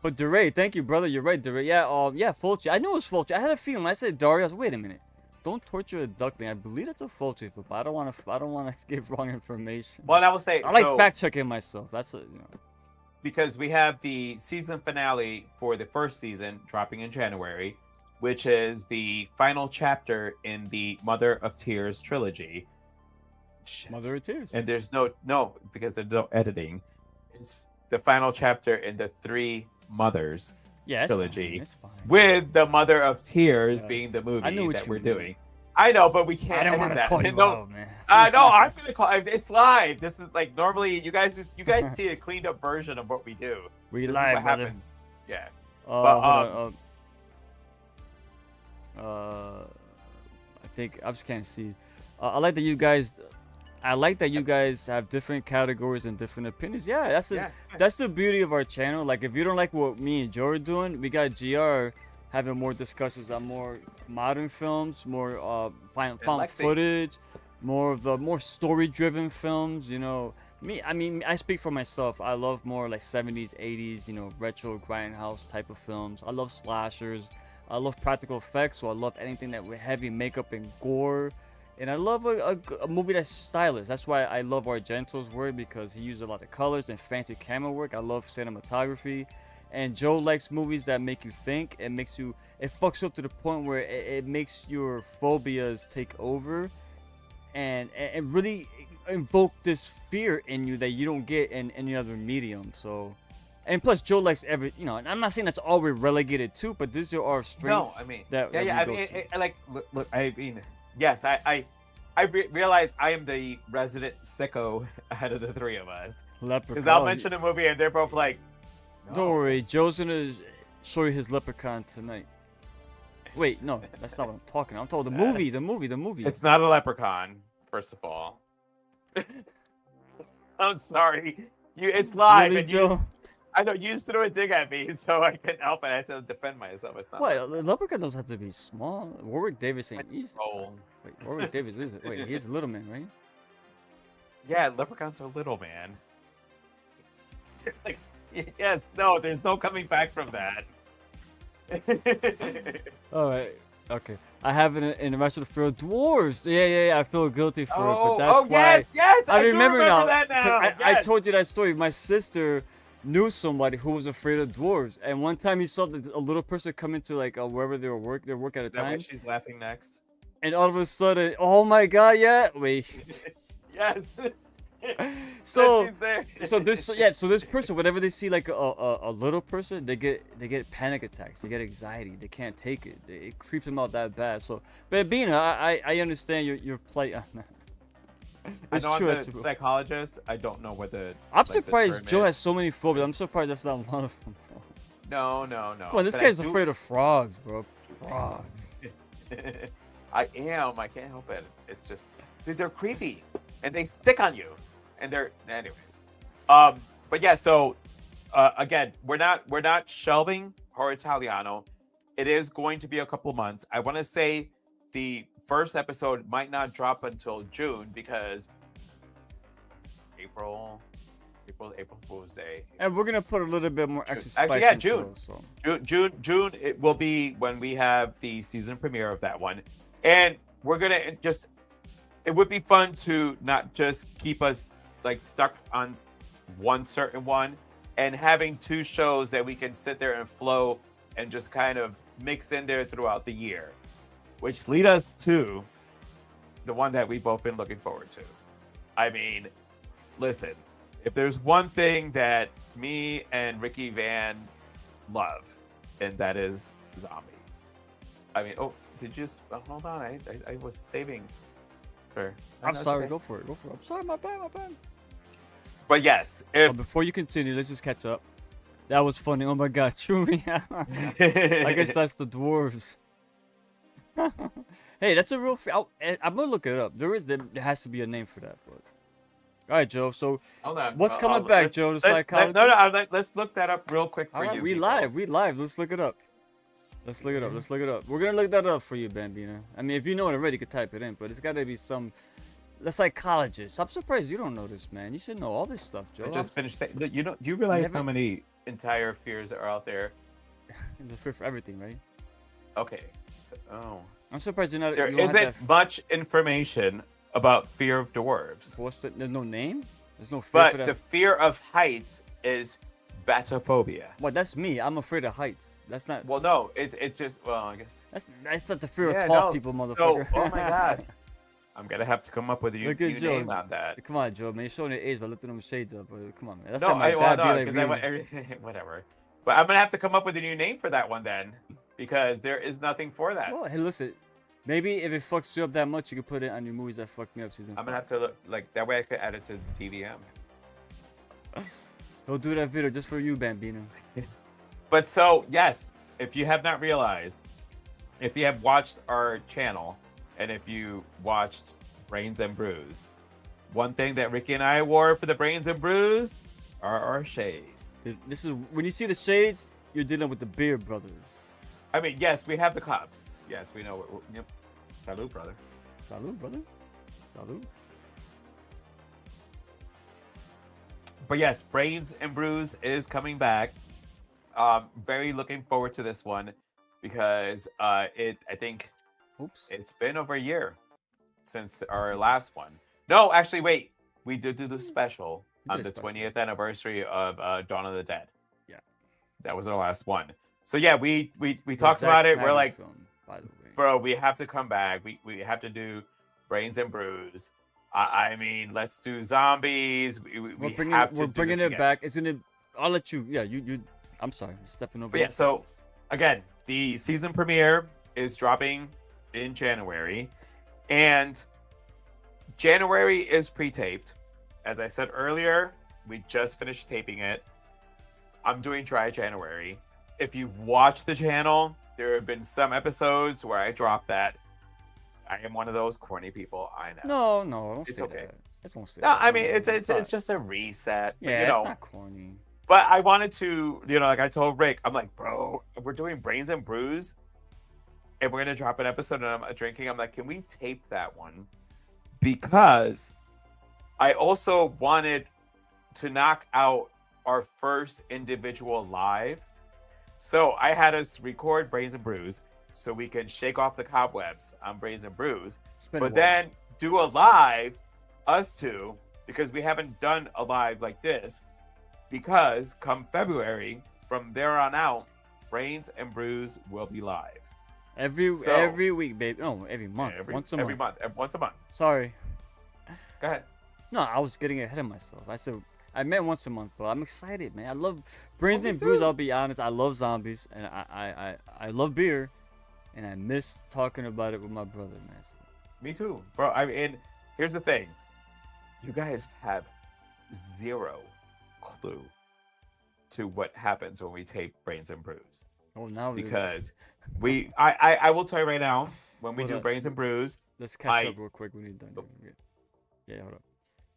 But DeRay, thank you, brother. You're right, DeRay. Yeah, Fulci. I knew it was Fulci. I had a feeling. When I said Dario, I was, wait a minute. Don't torture a duckling. I believe it's a Fulci, but I don't want to give wrong information. Well, I will say I like fact checking myself. That's it. Because we have the season finale for the first season dropping in January, which is the final chapter in the Mother of Tears trilogy. Shit. Mother of Tears. And there's no because there's no editing. It's the final chapter in the Three Mothers trilogy, it's fine. With the Mother of Tears being the movie that we're doing. I know, but we can't edit that. Call you out, man. I know. I'm gonna call. It's live. This is like normally you guys see a cleaned up version of what we do. We this live, is what brother. happens. Yeah. I think I just can't see. I like that you guys have different categories and different opinions. Yeah, that's the beauty of our channel. Like if you don't like what me and Joe are doing, we got GR having more discussions on more modern films, more found footage, more story-driven films. You know, I speak for myself. I love more like 70s, 80s, retro grindhouse type of films. I love slashers. I love practical effects, so I love anything that with heavy makeup and gore. And I love a movie that's stylish. That's why I love Argento's work, because he used a lot of colors and fancy camera work. I love cinematography. And Joe likes movies that make you think. It fucks you up to the point where it makes your phobias take over and really invoke this fear in you that you don't get in any other medium. So, and plus Joe likes and I'm not saying that's all we're relegated to, but these are our strengths. No, I mean, yes, I realize I am the resident sicko out of the three of us. Because I'll mention a movie and they're both like, no. Don't worry, Joe's gonna show you his leprechaun tonight. Wait, no, that's not what I'm talking. I'm talking the movie. It's not a leprechaun, first of all. I'm sorry. It's live. Really, Joe? I know you threw a dig at me, so I couldn't help it. I had to defend myself. It's not. What? Leprechaun doesn't have to be small. Warwick Davis ain't easy. Wait, Warwick Davis is it? Wait, he's a little man, right? Yeah, leprechauns are little man. Like, yes, no, there's no coming back from that. All right, okay. I have an irrational fear of dwarves. Yeah. I feel guilty for it, but that's why. Yes. I remember now. That now. Yes. I told you that story. My sister knew somebody who was afraid of dwarves, and one time he saw a little person come into like wherever they work at a time. She's laughing next. And all of a sudden, oh my god, yeah. Wait. Yes. So this person, whenever they see like a little person, they get panic attacks, they get anxiety, they can't take it. It creeps them out that bad. So, but Bina, I understand your plight. It's true. I'm a psychologist. I don't know whether. I'm surprised Joe has so many phobias. I'm surprised that's not one of them, bro. No. Come on, this guy's afraid of frogs, bro. Frogs. I am. I can't help it. It's just, dude, they're creepy, and they stick on you, and they're anyways. But yeah. So, again, we're not shelving Horror Italiano. It is going to be a couple months. I want to say the first episode might not drop until June because April Fool's Day. And we're gonna put a little bit more extra spice. Actually, yeah, June. It will be when we have the season premiere of that one, and we're gonna just. It would be fun to not just keep us like stuck on one certain one, and having 2 shows that we can sit there and flow and just kind of mix in there throughout the year, which lead us to the one that we've both been looking forward to. I mean, listen, if there's one thing that me and Ricky Van love, and that is zombies. I mean, oh, did you just hold on? I was saving for. I'm that's sorry. okay. Go for it. Go for it. I'm sorry. My bad. But yes, if Before you continue, let's just catch up. That was funny. Oh my God, Chewie. I guess that's the dwarves. Hey, that's a real. I'm gonna look it up. There has to be a name for that. But all right, Joe. So hold on. what's coming back, Joe? The psychologist. No. Let's look that up real quick for All right, you. we people. live. Let's look it up. Let's look it up. We're gonna look that up for you, Bambino. I mean, if you know it already, you could type it in. But it's got to be some. The psychologist. I'm surprised you don't know this, man. You should know all this stuff, Joe. I just finished saying. Do you realize haven't- how many entire fears are out there? There's a fear for everything, right? Okay. So, I'm surprised you're not. there you don't have isn't that much information about fear of dwarves, there's no name. There's no fear but for that. the fear of heights is batophobia. Well, that's me. I'm afraid of heights. That's not. Well, no, it's just I guess. That's not the fear Yeah, of tall no, people, so- motherfucker. oh my God. I'm gonna have to come up with a new Look at Joe. name on that. Come on, Joe, man. You're showing your age by lifting them shades up. But come on, man. That's No, not my well, bad. no, Be like because I real. want everything. Whatever. But I'm gonna have to come up with a new name for that one then, because there is nothing for that. Well, hey, listen. Maybe if it fucks you up that much, you can put it on your movies that fucked me up season. I'm gonna have to look like that way. I could add it to DVM. He'll do that video just for you, Bambino. But so yes, if you have not realized, if you have watched our channel, and if you watched Brains and Brews, one thing that Ricky and I wore for the Brains and Brews are our shades. This is when you see the shades, you're dealing with the Beer Brothers. I mean, yes, we have the cups. Yes, we know. Yep. Salud, brother. Salud, brother. Salud. But yes, Brains and Brews is coming back. Very looking forward to this one because I think Oops. it's been over a year since our last one. No, actually, wait. We did do the special We on did a the special. 20th anniversary of Dawn of the Dead. Yeah. That was our last one. So yeah, we The talked Zack about it. We're Snyder like, film, by the way. bro, we have to come back. We have to do Brains and Brews. I mean, let's do zombies. We have to We're do bringing this it again. back. Isn't it? I'll let you. Yeah, you. I'm sorry, I'm stepping over. But yeah, you. so again, the season premiere is dropping in January, and January is pre-taped. As I said earlier, we just finished taping it. I'm doing dry January. If you've watched the channel, there have been some episodes where I dropped that. I am one of those corny people. I know. No, don't It's say okay. that. Just don't say No, that. I mean it's not- just a reset. But, Yeah, you know, it's not corny. but I wanted to, like I told Rick, I'm like, bro, if we're doing Brains and Brews, and we're gonna drop an episode and I'm drinking, I'm like, can we tape that one? Because I also wanted to knock out our first individual live. So I had us record Brains and Brews so we can shake off the cobwebs on Brains and Brews, It's been a but while. then do a live, us two, because we haven't done a live like this. Because come February, from there on out, Brains and Brews will be live. every so- week, baby. No, every month. Once a every month. once a month. Sorry. Go ahead. No, I was getting ahead of myself. I said I meant once a month, but I'm excited, man. I love Brains me and Brews. too. I'll be honest. I love zombies, and I love beer, and I miss talking about it with my brother, man. So, Me too, bro. I mean, here's the thing: you guys have zero clue to what happens when we tape Brains and Brews. oh, now Because I will tell you right now, when we Hold do up. Brains and Brews, let's catch I- up real quick when you're done. Oh. Yeah, hold up.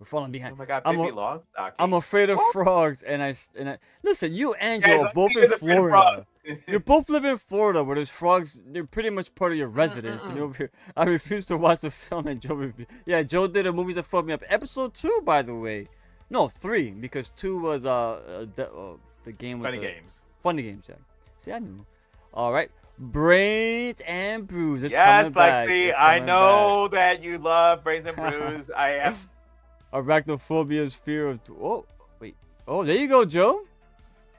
We're falling oh behind. my God, I'm baby a- long stocking. I'm afraid of What? frogs, and I listen. You and Guys, Joe are I'm both seeing in the afraid of Florida. frogs. You both live in Florida, where there's frogs. They're pretty much part of your residence. And you're over here. I refuse to watch the film, and Joe. Yeah, Joe did a movie that fucked me up. Episode 2, by the way. No, 3, because 2 was the game with Funny the games. funny games. Yeah. See, I knew. All right, Brains and Brews. It's Yes, coming back. Lexi, It's I coming know that you love Brains and Brews. I back. have. Arachnophobia is fear of. Oh, wait. Oh, there you go, Joe.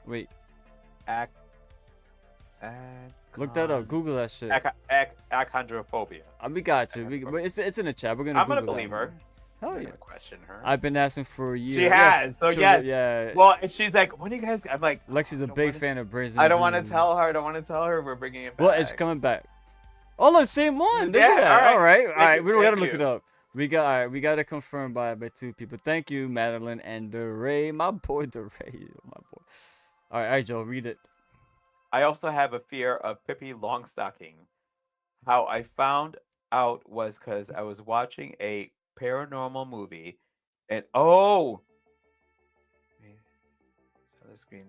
Wait, Ac- look that up. Google that shit. Achondrophobia. We got to. It's in the chat. We're gonna. I'm gonna Google believe that her. one. Hell I'm yeah. gonna question her. I've been asking for a year. She Yeah, has. So sure, yes. Yeah. Well, and she's like, when are you guys? I'm like, Lexi's a big fan of Brazen. I don't want to tell her. I don't want to tell her we're bringing it back. Well, it's coming back. Oh, look, same one. Look Yeah, at that. all right. All right. We don't gotta Thank look it you. up. We got it confirmed by 2 people. Thank you, Madeline and DeRay. My boy DeRay. My boy. All right, Joe, read it. I also have a fear of Pippi Longstocking. How I found out was because I was watching a paranormal movie, and oh, it's on the screen.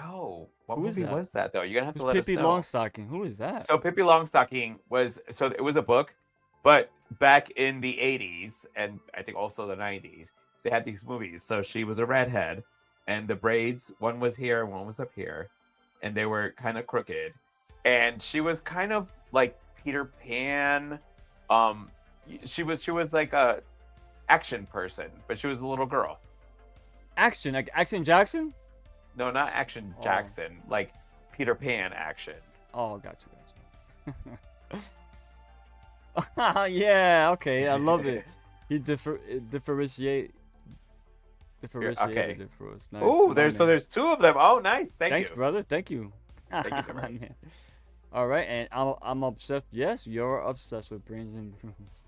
Oh, what Who is movie that? was that though? You're gonna have to Who's let Pippi us know. Longstocking? Who is that? So Pippi Longstocking was it was a book, but back in the 80s and I think also the 90s, they had these movies. So she was a redhead, and the braids, one was here, one was up here, and they were kind of crooked. And she was kind of like Peter Pan. She was like a action person, but she was a little girl. Action, like Action Jackson? No, not Action Oh. Jackson, like Peter Pan action. Oh, gotcha. Yeah, okay, I love it. He differentiated okay. it for us. Nice. Oh, my there's man. there's 2 of them. Oh, nice. Thanks, you. brother. Thank you. Thank you, My DeRay. man. All right, and I'm obsessed. Yes, you're obsessed with brains and brooms.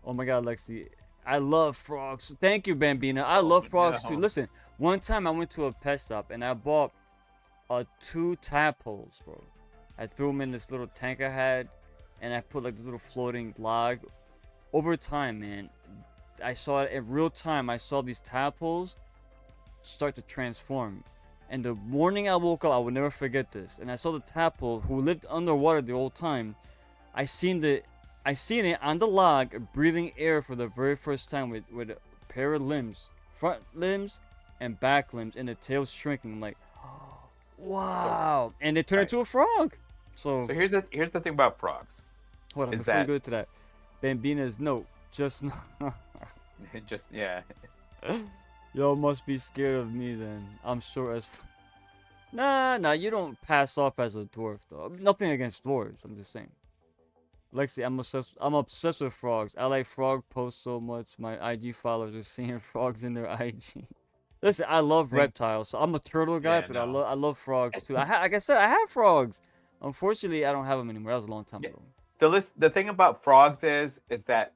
Oh my God, Lexi, I love frogs. Thank you, Bambina. I love frogs too. no. Listen, one time I went to a pet shop and I bought 2 tadpoles, bro. I threw them in this little tank I had, and I put like this little floating log. Over time, man, I saw it in real time. I saw these tadpoles start to transform. And the morning I woke up, I will never forget this. And I saw the tadpole who lived underwater the whole time. I seen it on the log breathing air for the very first time with a pair of limbs, front limbs and back limbs, and the tail shrinking. I'm like, wow! And it turned into a frog. So here's the thing about frogs. hold on, is before we that- go to that, Bambina's note just Just yeah. y'all must be scared of me then. I'm sure as nah, you don't pass off as a dwarf though. Nothing against dwarves. I'm just saying. Lexi, I'm obsessed with frogs. I like frog posts so much. My IG followers are seeing frogs in their IG. Listen, I love reptiles, so I'm a turtle guy, Yeah, but no. I love frogs too. Like I said, I have frogs. Unfortunately, I don't have them anymore. That was a long time Yeah. ago. The thing about frogs is that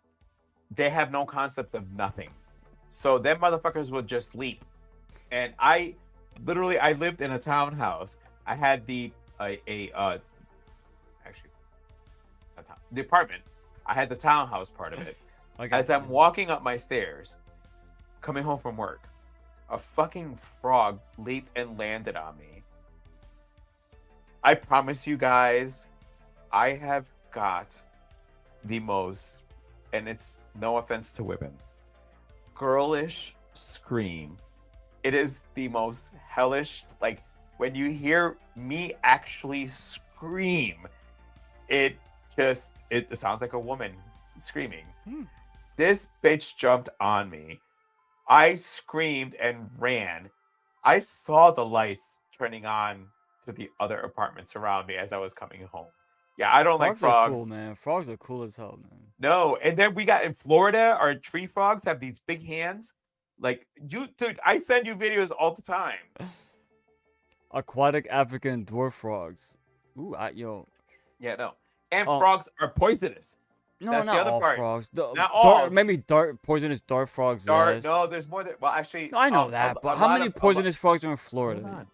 they have no concept of nothing. So them motherfuckers will just leap. And I lived in a townhouse. I had the apartment. I had the townhouse part of it. As I'm walking up my stairs, coming home from work, a fucking frog leaped and landed on me. I promise you guys, I have got the most, and it's no offense to women, girlish scream. It is the most hellish, like when you hear me actually scream, it sounds like a woman screaming. This bitch jumped on me. I screamed and ran. I saw the lights turning on to the other apartments around me as I was coming home. Yeah, I don't like Frogs are frogs. cool, man. Frogs are cool as hell, man. No, and then we got in Florida, our tree frogs have these big hands. Like you, dude, I send you videos all the time. Aquatic African dwarf frogs. Ooh, Yeah, no. And Oh. frogs are poisonous. No, That's the not other all part. frogs. Not all. Maybe poisonous dart frogs. Dart, yes. no, there's more than well, actually. No, I know a that, but a how lot many of- a lo- poisonous frogs are in Hold Florida? on.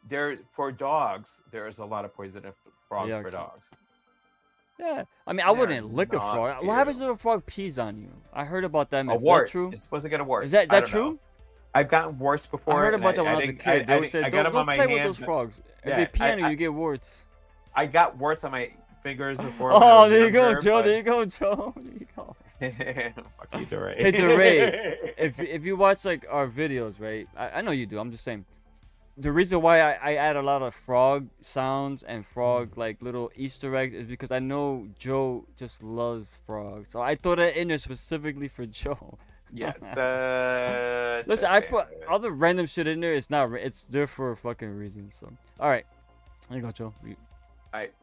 There for dogs, there is a lot of poisonous frogs Yeah, for okay. dogs. Yeah, I mean, I They're wouldn't lick a not frog. What happens cute. if a frog pees on you? I heard about that. A Myth. Is that wart. true? It's supposed to get a wart. Is that I don't true? know. I've gotten warts before. I heard and about that when I was a didn't kid. care. They always said, I got don't, them on don't my play with hands. those frogs. If Yeah, they pee on you, I- you get warts. I got warts on my fingers before. when I Oh, was there you go, younger, Joe. but- There you go, Joe. There you go. Fuck you, DeRay. Hey, DeRay, if you watch like our videos, right? I know you do. I'm just saying. The reason why I add a lot of frog sounds and frog like little Easter eggs is because I know Joe just loves frogs. So I throw that in there specifically for Joe. Yes. Listen, I put all the random shit in there. It's not. It's there for a fucking reason. So, all right. There you go, Joe.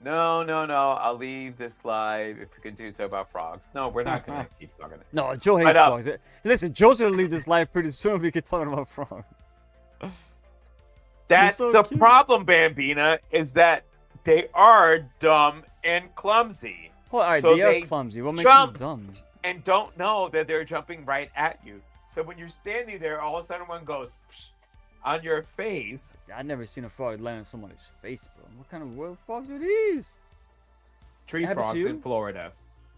No. I'll leave this live if we continue to talk about frogs. No, we're not gonna keep talking. No, Joe hates frogs. Listen, Joe's gonna leave this live pretty soon. We can talk about frogs. That's so the cute. problem, Bambina, is that they are dumb and clumsy. Well, all right, So they are they clumsy. What makes jump. them dumb? And don't know that they're jumping right at you. So when you're standing there, all of a sudden one goes psh, on your face. I've never seen a frog land on somebody's face, bro. What kind of weird frogs are these? Tree That happens frogs to in you? Florida.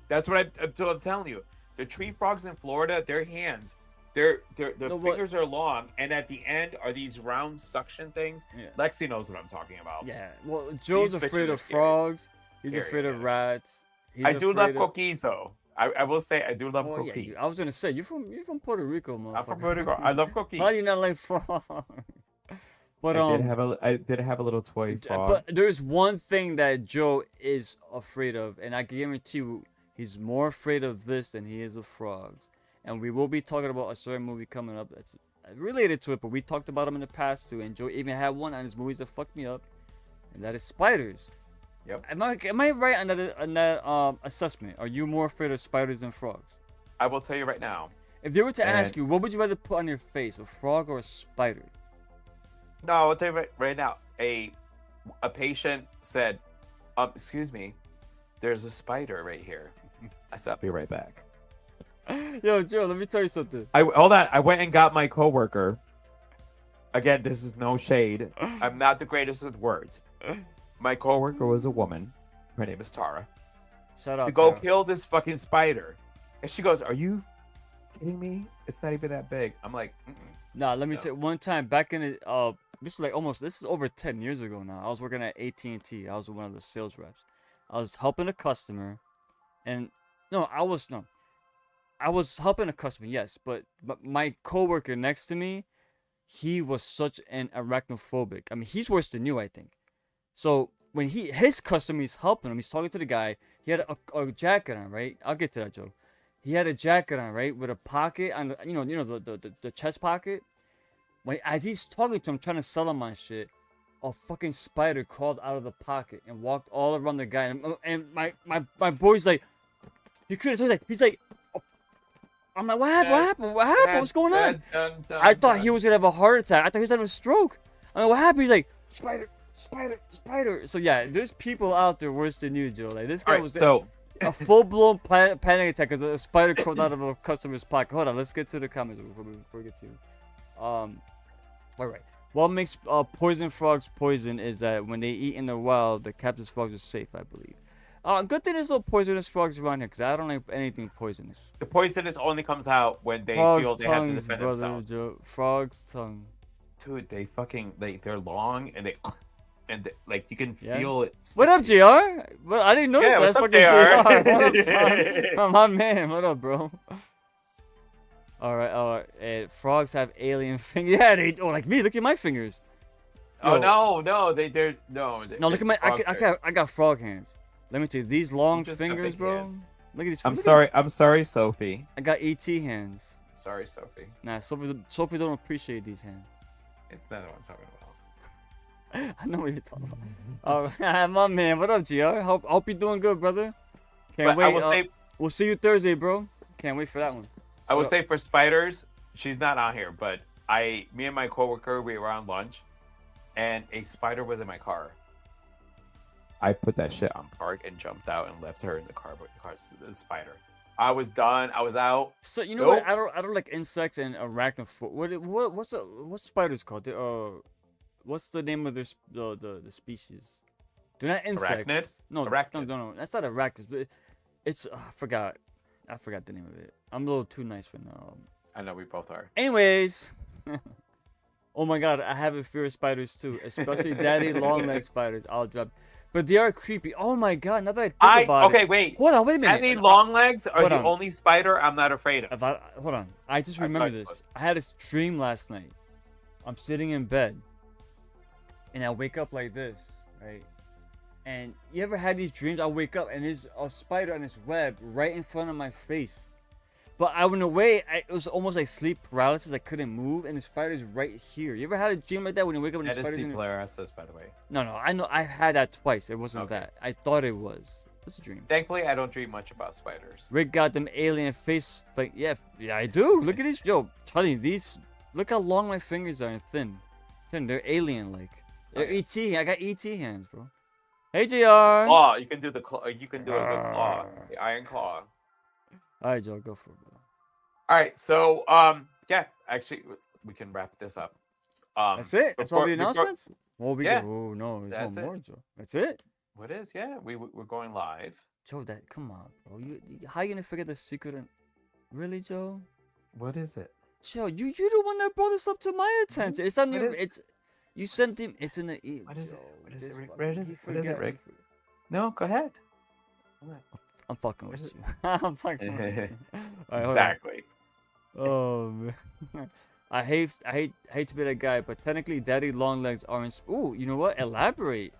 That's what I'm telling you. The tree frogs in Florida, their hands, the No, fingers are long, and at the end are these round suction things. Yeah. Lexi knows what I'm talking about. Yeah. Well, Joe's These afraid bitches are of scary. frogs. He's Scary, afraid of man. rats. He's I do love afraid of- cookies, though. I will say I do love Oh, yeah, cookies. I was gonna say you're from Puerto Rico, motherfucker. I'm from Puerto Rico. I love cookies. How do you not like frogs? But I did have a little toy frog. but there's one thing that Joe is afraid of, and I guarantee you, he's more afraid of this than he is of frogs. And we will be talking about a certain movie coming up that's related to it, but we talked about him in the past too. And Joe even had one on his movies that fucked me up, and that is spiders. Yep. Am I right on that assessment? Are you more afraid of spiders than frogs? I will tell you right now. If they were to ask And- you, what would you rather put on your face, a frog or a spider? No, I'll tell you right now. A patient said, excuse me, there's a spider right here. I said, I'll be right back. Yo, Joe, let me tell you something. Hold on. I went and got my coworker. Again, this is no shade. I'm not the greatest with words. My coworker was a woman. Her name is Tara. Shut up. To go Tara. kill this fucking spider. And she goes, are you kidding me? It's not even that big. I'm like, mm-mm. Nah, let me No. tell you. One time back in the this is over 10 years ago now. I was working at AT&T. I was one of the sales reps. I was helping a customer, and I was helping a customer, yes, but my coworker next to me, he was such an arachnophobic. I mean, he's worse than you, I think. So when his customer is helping him, he's talking to the guy. He had a jacket on, right? I'll get to that, Joe. He had a jacket on, right, with a pocket on the the chest pocket. As he's talking to him, trying to sell him on shit, a fucking spider crawled out of the pocket and walked all around the guy. And my boy's like, he's like, oh. I'm like, what happened? What happened? What's going on? I thought he was gonna have a heart attack. I thought he was having a stroke. I'm like, what happened? He's like, spider. So yeah, there's people out there worse than you, Joe. Like this guy was a full-blown panic attack because a spider crawled out of a customer's pocket. Hold on, let's get to the comments before we get to you. All right. What makes poison frogs poison is that when they eat in the wild, the captive frogs are safe, I believe. Good thing there's no poisonous frogs around here because I don't like anything poisonous. The poisonous only comes out when they Frogs' feel they have to tongues, defend brother, themselves. Joe. Frog's tongue. Dude, they're long and like you can Yeah. feel it. What up, stick to you. JR? Well, I didn't notice Yeah, that's what's up, fucking JR? JR. What up, son? Oh, my man. What up, bro? All right. Frogs have alien fingers. Yeah, they. Oh, like me. Look at my fingers. Oh Yo. no, they're no. No, look at my. frogs are- I got frog hands. Let me tell you, these long just got fingers, big bro. hands. Look at these. I'm look at sorry. these- I'm sorry, Sophie. I got ET hands. Sorry, Sophie. Nah, Sophie don't appreciate these hands. It's not what I'm talking about. I know what you're talking about. All right, my man. What up, GR? Hope you're doing good, brother. Can't But wait. I will say, We'll see you Thursday, bro. Can't wait for that one. I will say for spiders, she's not on here, but me and my coworker, we were on lunch, and a spider was in my car. I put that shit on park and jumped out and left her in the car with the spider. I was done. I was out. So you know what? I don't like insects and arachnophobia. What's spiders called? What's the name of the species? They're not insects. Arachnid? No, Arachnid. no. That's not arachnids, but it's I forgot the name of it. I'm a little too nice for now. I know we both are. Anyways, oh my god, I have a fear of spiders too, especially daddy long leg spiders. I'll drop, but they are creepy. Oh my god, now that I think about it. Wait. Hold on, wait a minute. Any long legs are Hold the on. only spider I'm not afraid of. Hold on, I just I saw remember it this. supposed- I had this dream last night. I'm sitting in bed, and I wake up like this, right? And you ever had these dreams? I wake up and there's a spider on its web right in front of my face. But I went away. It was almost like sleep paralysis. I couldn't move, and the spider's right here. You ever had a dream like that when you wake up and the That is spider's in sleep your... paralysis, by the way. No, I know. I had that twice. It wasn't Okay. that. I thought it was. It's a dream. Thankfully, I don't dream much about spiders. Rick got them alien face. Like, yeah, I do. Look at these. Yo, Charlie, these. Look how long my fingers are and thin. They're alien-like. They're ET. I got ET hands, bro. Hey, JR. Claw. You can do the claw. You can do a good claw. The iron claw. All right, Joe, go for it, bro. All right. So, yeah. Actually, we can wrap this up. That's it. That's all the announcements. Well, we yeah. oh no, there's That's one it. more, Joe. That's it. What is? Yeah. We're going live. Joe, that come on, bro. How you gonna forget the secret? Really, Joe? What is it? Joe, you're the one that brought this up to my attention. It's on What your. is- It's you sent him. It's in the. What is it? Joe, What is it, this Rick? fucking- What is he it? What is it, forgot- Rick? No, go ahead. I'm fucking What with is you. I'm fucking with you. All right, hold on. Exactly. Oh man. I hate to be that guy, but technically daddy long legs aren't. Ooh, you know what? Elaborate.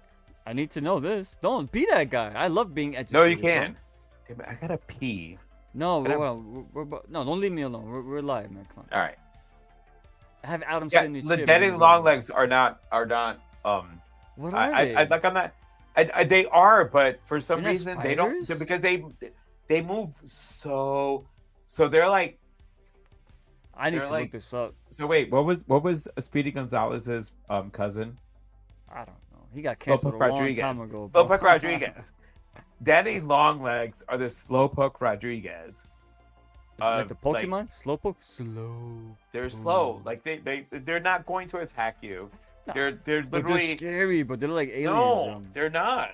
I need to know this. Don't be that guy. I love being educated. No, you bro. can. Damn it, I gotta pee. No, But I'm- no, don't leave me alone. We're live, man. Come on. All right. I have Adam Yeah, sitting in the chair, daddy man. long legs are not. What are I they? like. I'm not. They are, but for some They're not reason they don't spiders? because they move so. So they're like. I need they're to like- look this up. So wait, what was Speedy Gonzalez's cousin? I don't know. He got Slowpoke canceled a long Rodriguez. time ago. bro. Slowpoke Rodriguez. Daddy long legs are the Slowpoke Rodriguez. Like the like, Pokemon? Slowpoke? Slow. they're slow. Ooh. Like they're not going to attack you. No, They're But they're literally scary, but they're like aliens. no, they're not.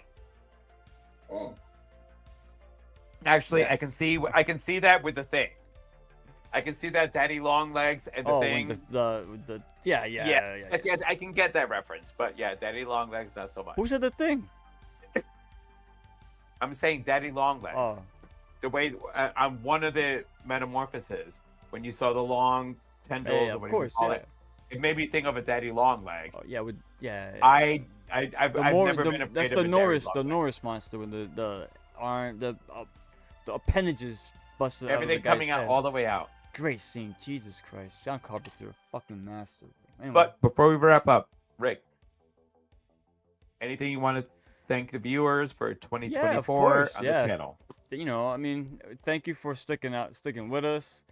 Actually, I can Yes. see that with the thing. I can see that daddy long legs and the Oh, thing. with the yeah. Yes, I can get that reference, but yeah, daddy long legs not so much. Who said the thing? I'm saying daddy long legs. Oh, The way on one of the metamorphoses when you saw the long tendrils yeah, or of whatever course, you call yeah. it made me think of a daddy long leg. Oh, yeah, with yeah. I've The more, never the, been afraid that's of the a daddy Norris, long the leg. Norris monster with the arm, the appendages busted Everything out of the guy's coming out head. all the way out. Great scene, Jesus Christ, John Carpenter, a fucking master. Anyway, But before we wrap up, Rick, anything you want to thank the viewers for 2024 course, on yeah. the channel? you know, I mean, thank you for sticking with us.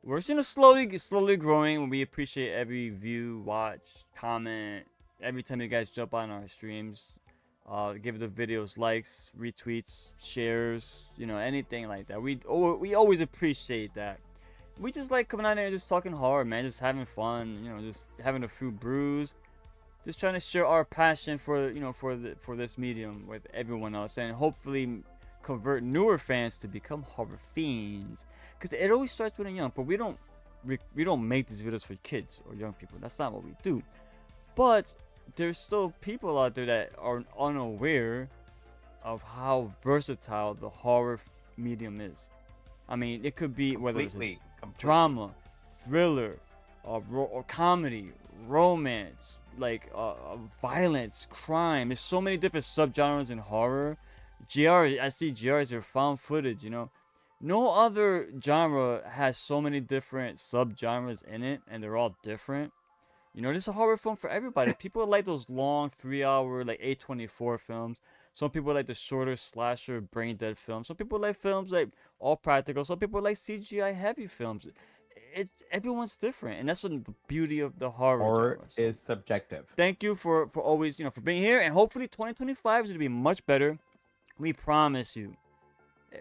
We're just slowly growing. We appreciate every view, watch, comment, every time you guys jump on our streams. Give the videos likes, retweets, shares, you know, anything like that. We always appreciate that. We just like coming out there and just talking hard, man, just having fun, you know, just having a few brews, just trying to share our passion for, you know, for this medium with everyone else, and hopefully convert newer fans to become horror fiends. Because it always starts with a young, but we don't make these videos for kids or young people. That's not what we do. But there's still people out there that are unaware of how versatile the horror medium is. I mean, it could be whether it's Completely. drama, thriller, or comedy, romance, like violence, crime. There's so many different subgenres in horror. I see GR as your found footage, you know. No other genre has so many different subgenres in it, and they're all different. You know, this is a horror film for everybody. People like those long 3-hour, like A24 films. Some people like the shorter slasher, brain dead films. Some people like films like all practical. Some people like CGI heavy films. Everyone's different, and that's what the beauty of the horror Horror genre. So is subjective. thank you for always, you know, for being here, and hopefully 2025 is gonna be much better. We promise you.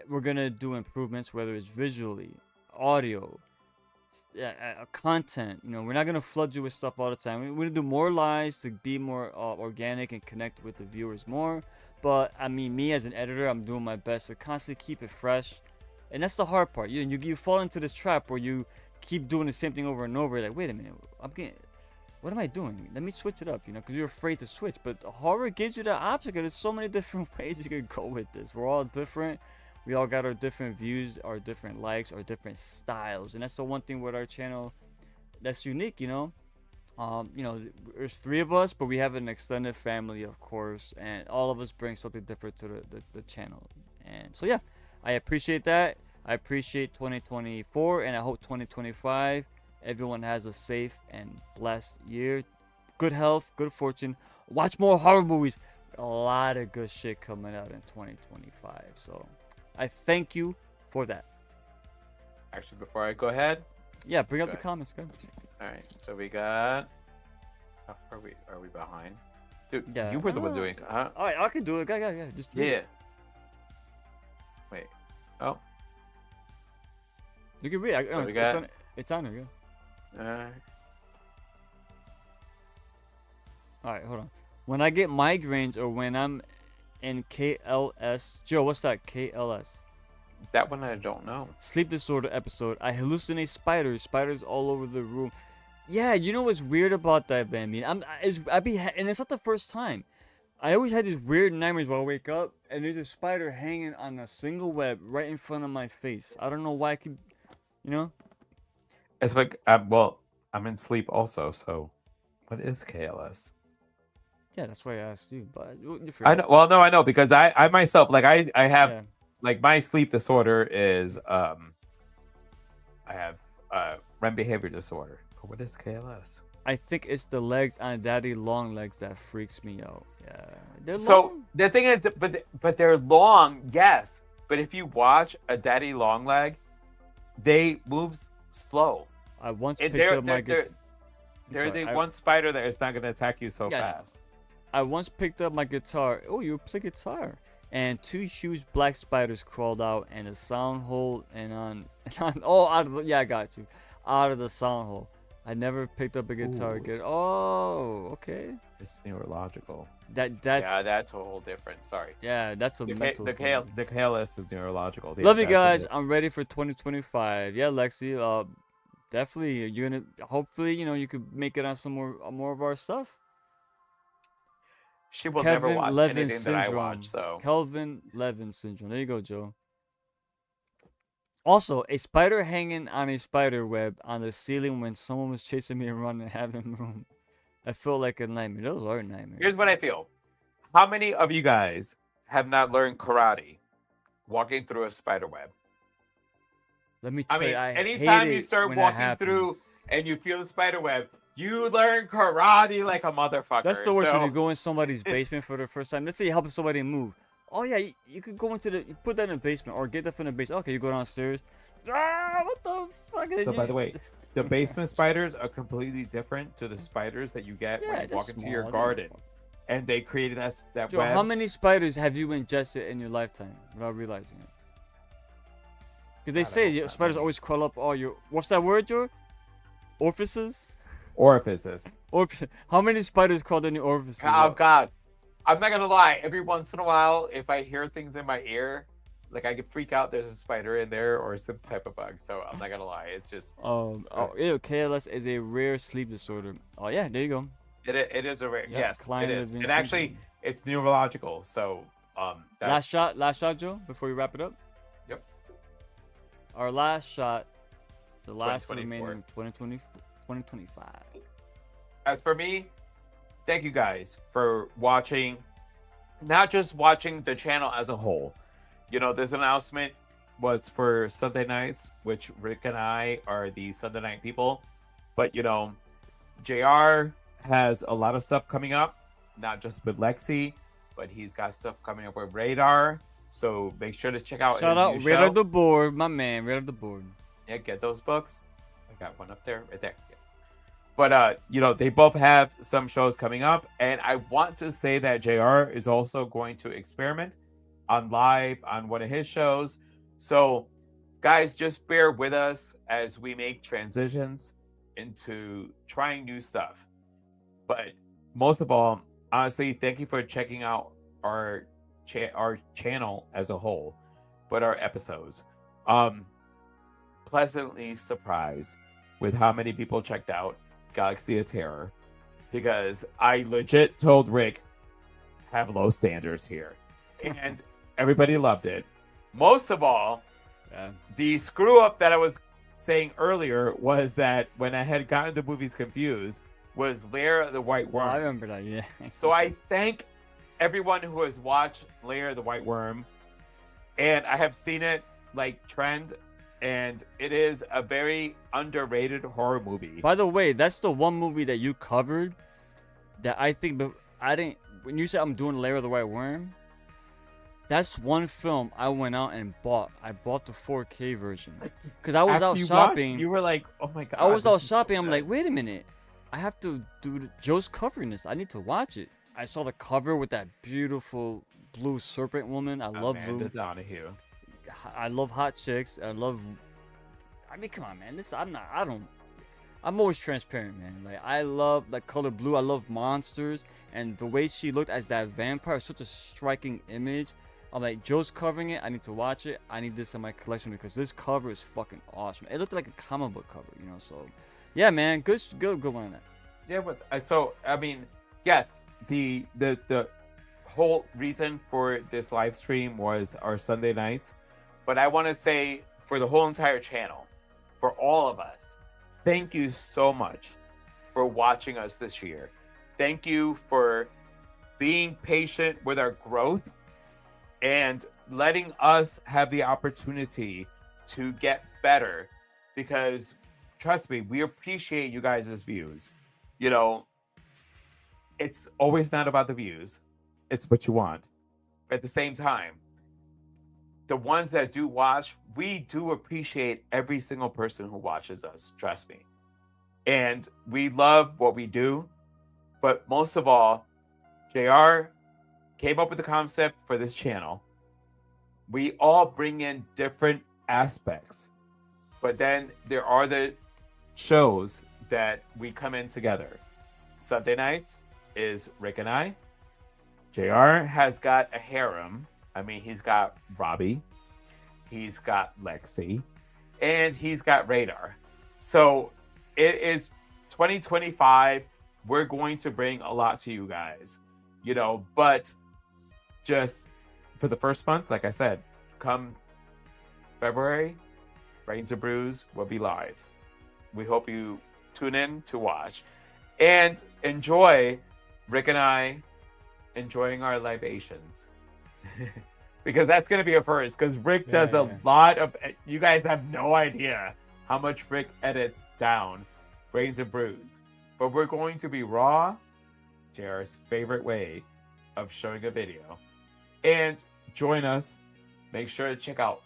We're gonna do improvements, whether it's visually, audio, content. You know, we're not gonna flood you with stuff all the time. We're gonna do more lives to be more organic and connect with the viewers more. But I mean, me as an editor, I'm doing my best to constantly keep it fresh, and that's the hard part. You fall into this trap where you keep doing the same thing over and over. Like, wait a minute, what am I doing? Let me switch it up, you know, because you're afraid to switch. But horror gives you that option. There's so many different ways you can go with this. We're all different. We all got our different views, our different likes, our different styles, and that's the one thing with our channel that's unique, you know. You know, there's 3 of us, but we have an extended family, of course, and all of us bring something different to the channel. And so yeah, I appreciate that. I appreciate 2024, and I hope 2025 everyone has a safe and blessed year. Good health, good fortune. Watch more horror movies. A lot of good shit coming out in 2025. So I thank you for that. Actually, before I go ahead, Yeah, bring Let's up the go comments, guys. all right. So we got. How far are we behind? Dude, Yeah. you were the one doing. Huh? All right, I can do it. Yeah. Just do it. Yeah. Wait. Oh. You can read. So we got. It's on there. Yeah. Uh, All right, hold on. When I get migraines or when I'm in KLS, Joe, what's that? KLS. that one I don't know. Sleep disorder episode. I hallucinate spiders all over the room. Yeah, you know what's weird about that, Bambi? And it's not the first time. I always had these weird nightmares where I wake up and there's a spider hanging on a single web right in front of my face. I don't know why I keep, you know. It's like, well, I'm in sleep also. So, what is KLS? Yeah, that's why I asked you. But you're I know. Well, no, I know because I myself, like, I have, Yeah. like, my sleep disorder is, I have REM behavior disorder. But what is KLS? I think it's the legs on daddy long legs that freaks me out. Yeah, they're So long. the thing is, but they're long, yes. But if you watch a daddy long leg, they move slow. I once And picked up my they're the one spider that is not going to attack you so Yeah. fast. I once picked up my guitar. Oh, you play guitar? And two huge black spiders crawled out, and the sound hole and on I got you, out of the sound hole. I never picked up a guitar Ooh, again. Oh, okay. It's neurological. That's Yeah, that's a whole different. Sorry. that's a mental thing. The KLS is neurological. Yeah, Love you that's what it guys. is. I'm ready for 2025. Yeah, Lexi. Definitely. You're gonna. Hopefully, you could make it on some more of our stuff. She will never Kevin watch Levin anything that I syndrome. watch. So Kelvin Levin syndrome. There you go, Joe. Also, a spider hanging on a spider web on the ceiling when someone was chasing me around and having room. I felt like a nightmare. Those are nightmares. here's what I feel. How many of you guys have not learned karate walking through a spider web? Let me I tell mean, you, I anytime hate you it start when that walking through happens. and you feel the spider web, you learn karate like a motherfucker. That's the worst when you So- go in somebody's basement for the first time. Let's say you're helping somebody move. Oh yeah, you could go into you put that in the basement or get that from the basement. Okay, you go downstairs. Ah, what the fuck is So by the way, the basement spiders are completely different to the spiders that you get when you they're walk into your small, garden. And they created that Joe, web. how many spiders have you ingested in your lifetime without realizing it? Because they I say don't know, your not spiders many. always crawl up all your what's that word, Joe? Orifices? Orifices. How many spiders crawled in your orifices? Oh God, I'm not gonna lie. Every once in a while, if I hear things in my ear, like I could freak out. There's a spider in there or some type of bug. So I'm not gonna lie. It's just KLS is a rare sleep disorder. Oh yeah, there you go. it is a rare. Yeah, Yes, it Klein is. Levin And actually, syndrome. it's neurological. So that's, Last shot, Joe, before we wrap it up. Yep. Our last shot, the last 2024. remaining 2025. As for me, thank you guys for watching. Not just watching the channel as a whole. This announcement was for Sunday nights, which Rick and I are the Sunday night people. But JR has a lot of stuff coming up, not just with Lexi, but he's got stuff coming up with Radar. So make sure to check out Shout his out new Radar show. the board, my man, Radar the board. Yeah, get those books. I got one up there, right there. Yeah. But they both have some shows coming up, and I want to say that JR is also going to experiment on live on one of his shows. So, guys, just bear with us as we make transitions into trying new stuff. But most of all, honestly, thank you for checking out our channel as a whole, but our episodes. Pleasantly surprised with how many people checked out Galaxy of Terror, because I legit told Rick, have low standards here, and everybody loved it. Most of all, Yeah. the screw up that I was saying earlier was that when I had gotten the movies confused was Lair of the White Well, I Worm. remember that, yeah. So I thank everyone who has watched Lair of the White Worm, and I have seen it like trend, and it is a very underrated horror movie. By the way, that's the one movie that you covered that I think I didn't. When you said I'm doing Lair of the White Worm, that's one film I went out and bought. I bought the 4K version because I was After out you shopping. watched, you were like, "Oh my god!" I was out this is so shopping. I'm good." like, wait a minute, I have to do Joe's covering this. I need to watch it. I saw the cover with that beautiful blue serpent woman. I love Amanda blue. Donahue. I love hot chicks. I mean, come on, man. This I'm always transparent, man. Like, I love the color blue. I love monsters, and the way she looked as that vampire is such a striking image. I'm like, Joe's covering it. I need to watch it. I need this in my collection because this cover is fucking awesome. It looked like a comic book cover, you know. So, yeah, man, good one on that. Yeah, so I mean, yes, the whole reason for this live stream was our Sunday nights, but I want to say for the whole entire channel, for all of us, thank you so much for watching us this year. Thank you for being patient with our growth and letting us have the opportunity to get better, because trust me, we appreciate you guys' views. You know, it's always not about the views, it's what you want. But at the same time, the ones that do watch, we do appreciate every single person who watches us, trust me. And we love what we do, but most of all, JR came up with the concept for this channel. We all bring in different aspects, but then there are the shows that we come in together. Sunday nights is Rick and I. JR has got a harem. I mean, he's got Robbie, he's got Lexi, and he's got Radar. So it is 2025. We're going to bring a lot to you guys, you know, but just for the first month, like I said, come February, Brains and Brews will be live. We hope you tune in to watch and enjoy Rick and I enjoying our libations. Because that's going to be a first, because Rick does a lot of, you guys have no idea how much Rick edits down Brains and Brews. But we're going to be raw, JR's favorite way of showing a video. And join us. Make sure to check out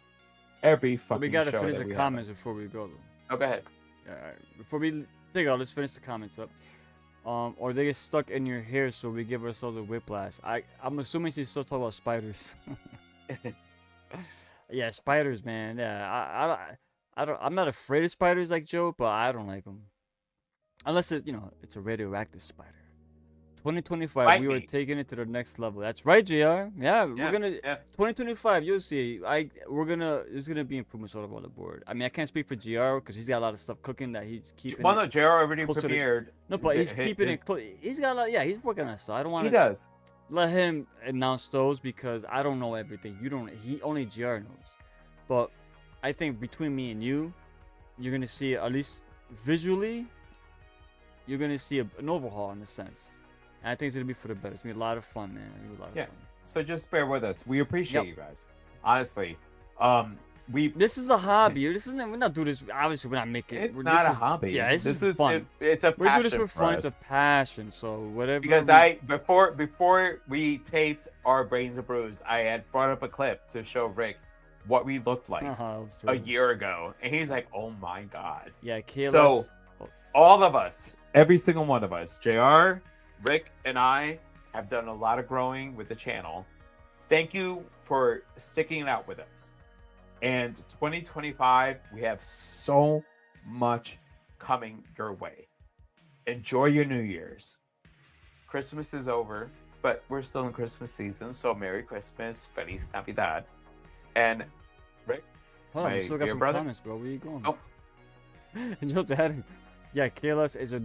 every fucking show. We gotta finish that the we comments before we go, though. Oh, go ahead. All right. Before we take out, let's finish the comments up. Or they get stuck in your hair, so we give ourselves a whiplash. I'm assuming she's still talking about spiders. Yeah, spiders, man. Yeah, I'm not afraid of spiders like Joe, but I don't like them. Unless it's a radioactive spider. 2025, we were taking it to the next level. That's right, JR. Yeah, we're gonna. 2025, you'll see. There's gonna be improvements all over the board. I mean, I can't speak for JR because he's got a lot of stuff cooking that he's keeping. Well, no, JR already premiered. No, but he's keeping it close. He's got a lot. Yeah, he's working on stuff. I don't want to. He does. Let him announce those because I don't know everything. He only JR knows. But I think between me and you, you're gonna see at least visually. You're gonna see an overhaul in a sense. And I think it's gonna be for the better. It's gonna be a lot of fun, man. It's gonna be a lot of fun. So just bear with us. We appreciate you guys. Honestly, this is a hobby. We're not doing this. Obviously, we're not making. It's not a hobby. Yeah, this is fun. It's a passion. We do this for fun. It's a passion. So whatever. Because before we taped our Brains and Brews, I had brought up a clip to show Rick what we looked like a year ago, and he's like, "Oh my god." Yeah, Kayla. So all of us, every single one of us, JR, Rick, and I have done a lot of growing with the channel. Thank you for sticking it out with us. And 2025, we have so much coming your way. Enjoy your New Year's. Christmas is over, but we're still in Christmas season, so Merry Christmas, Feliz Navidad. And Rick, hold on, we still got some comments, bro. Where are you going? Oh. Yeah, KLS is a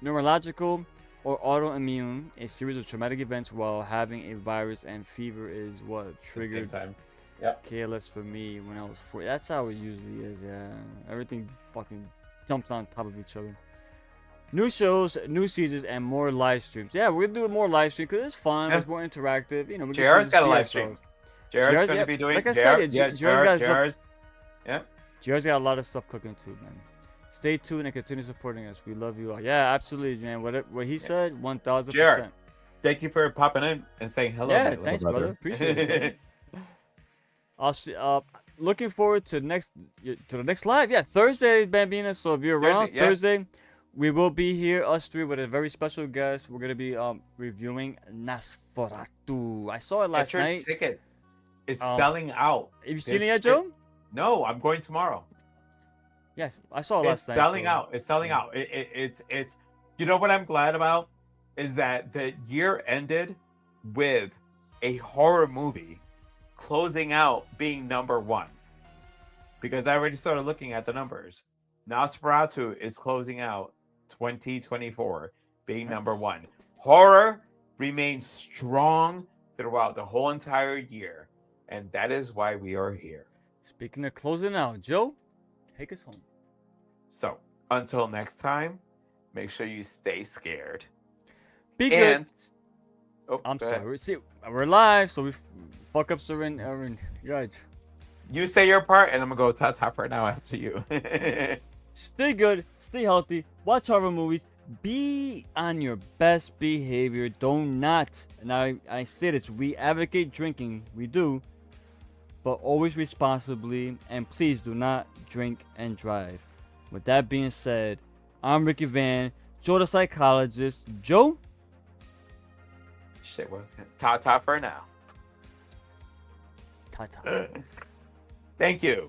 neurological or autoimmune, a series of traumatic events while having a virus, and fever is what triggered KLS for me when I was 4. That's how it usually is, yeah. Everything fucking jumps on top of each other. New shows, new seasons, and more live streams. Yeah, we're gonna do more live streams because it's fun. It's more interactive. You know, JR's got a live stream. Jared's Jared's- going yeah, to be doing. like I said, yeah, Jared's. Yeah. Jared's got a lot of stuff cooking too, man. Stay tuned and continue supporting us. We love you all. Yeah, absolutely, man. What he said, 1,000%. Jared, thank you for popping in and saying hello. Yeah, my little thanks, brother. Appreciate it. I'll see. Looking forward to the next live. Yeah, Thursday, Bambina. So if you're around Thursday, yeah. Thursday, we will be here, us three, with a very special guest. We're gonna be reviewing Nosferatu. I saw it last Get your night. ticket. It's selling out. Have you seen it This yet, Joe? No, I'm going tomorrow. Yes, I saw it It's last night. selling out. It's selling out. It's. You know what I'm glad about is that the year ended with a horror movie closing out being number one. Because I already started looking at the numbers. Nosferatu is closing out 2024 being number one. Horror remains strong throughout the whole entire year, and that is why we are here. Speaking of closing out, Joe, take us home. So until next time, make sure you stay scared. Be And good. oh, I'm go ahead. sorry. See, we're live, so we fuck ups are in. Guys, You say your part, and I'm gonna go ta-ta for now after you. stay good, stay healthy, watch horror movies, be on your best behavior. Do not, and I say this, we advocate drinking, we do, but always responsibly, and please do not drink and drive. With that being said, I'm Ricky Van, Joe the psychologist. Joe? Shit, what was it? Ta-ta for now. Ta-ta. Thank you.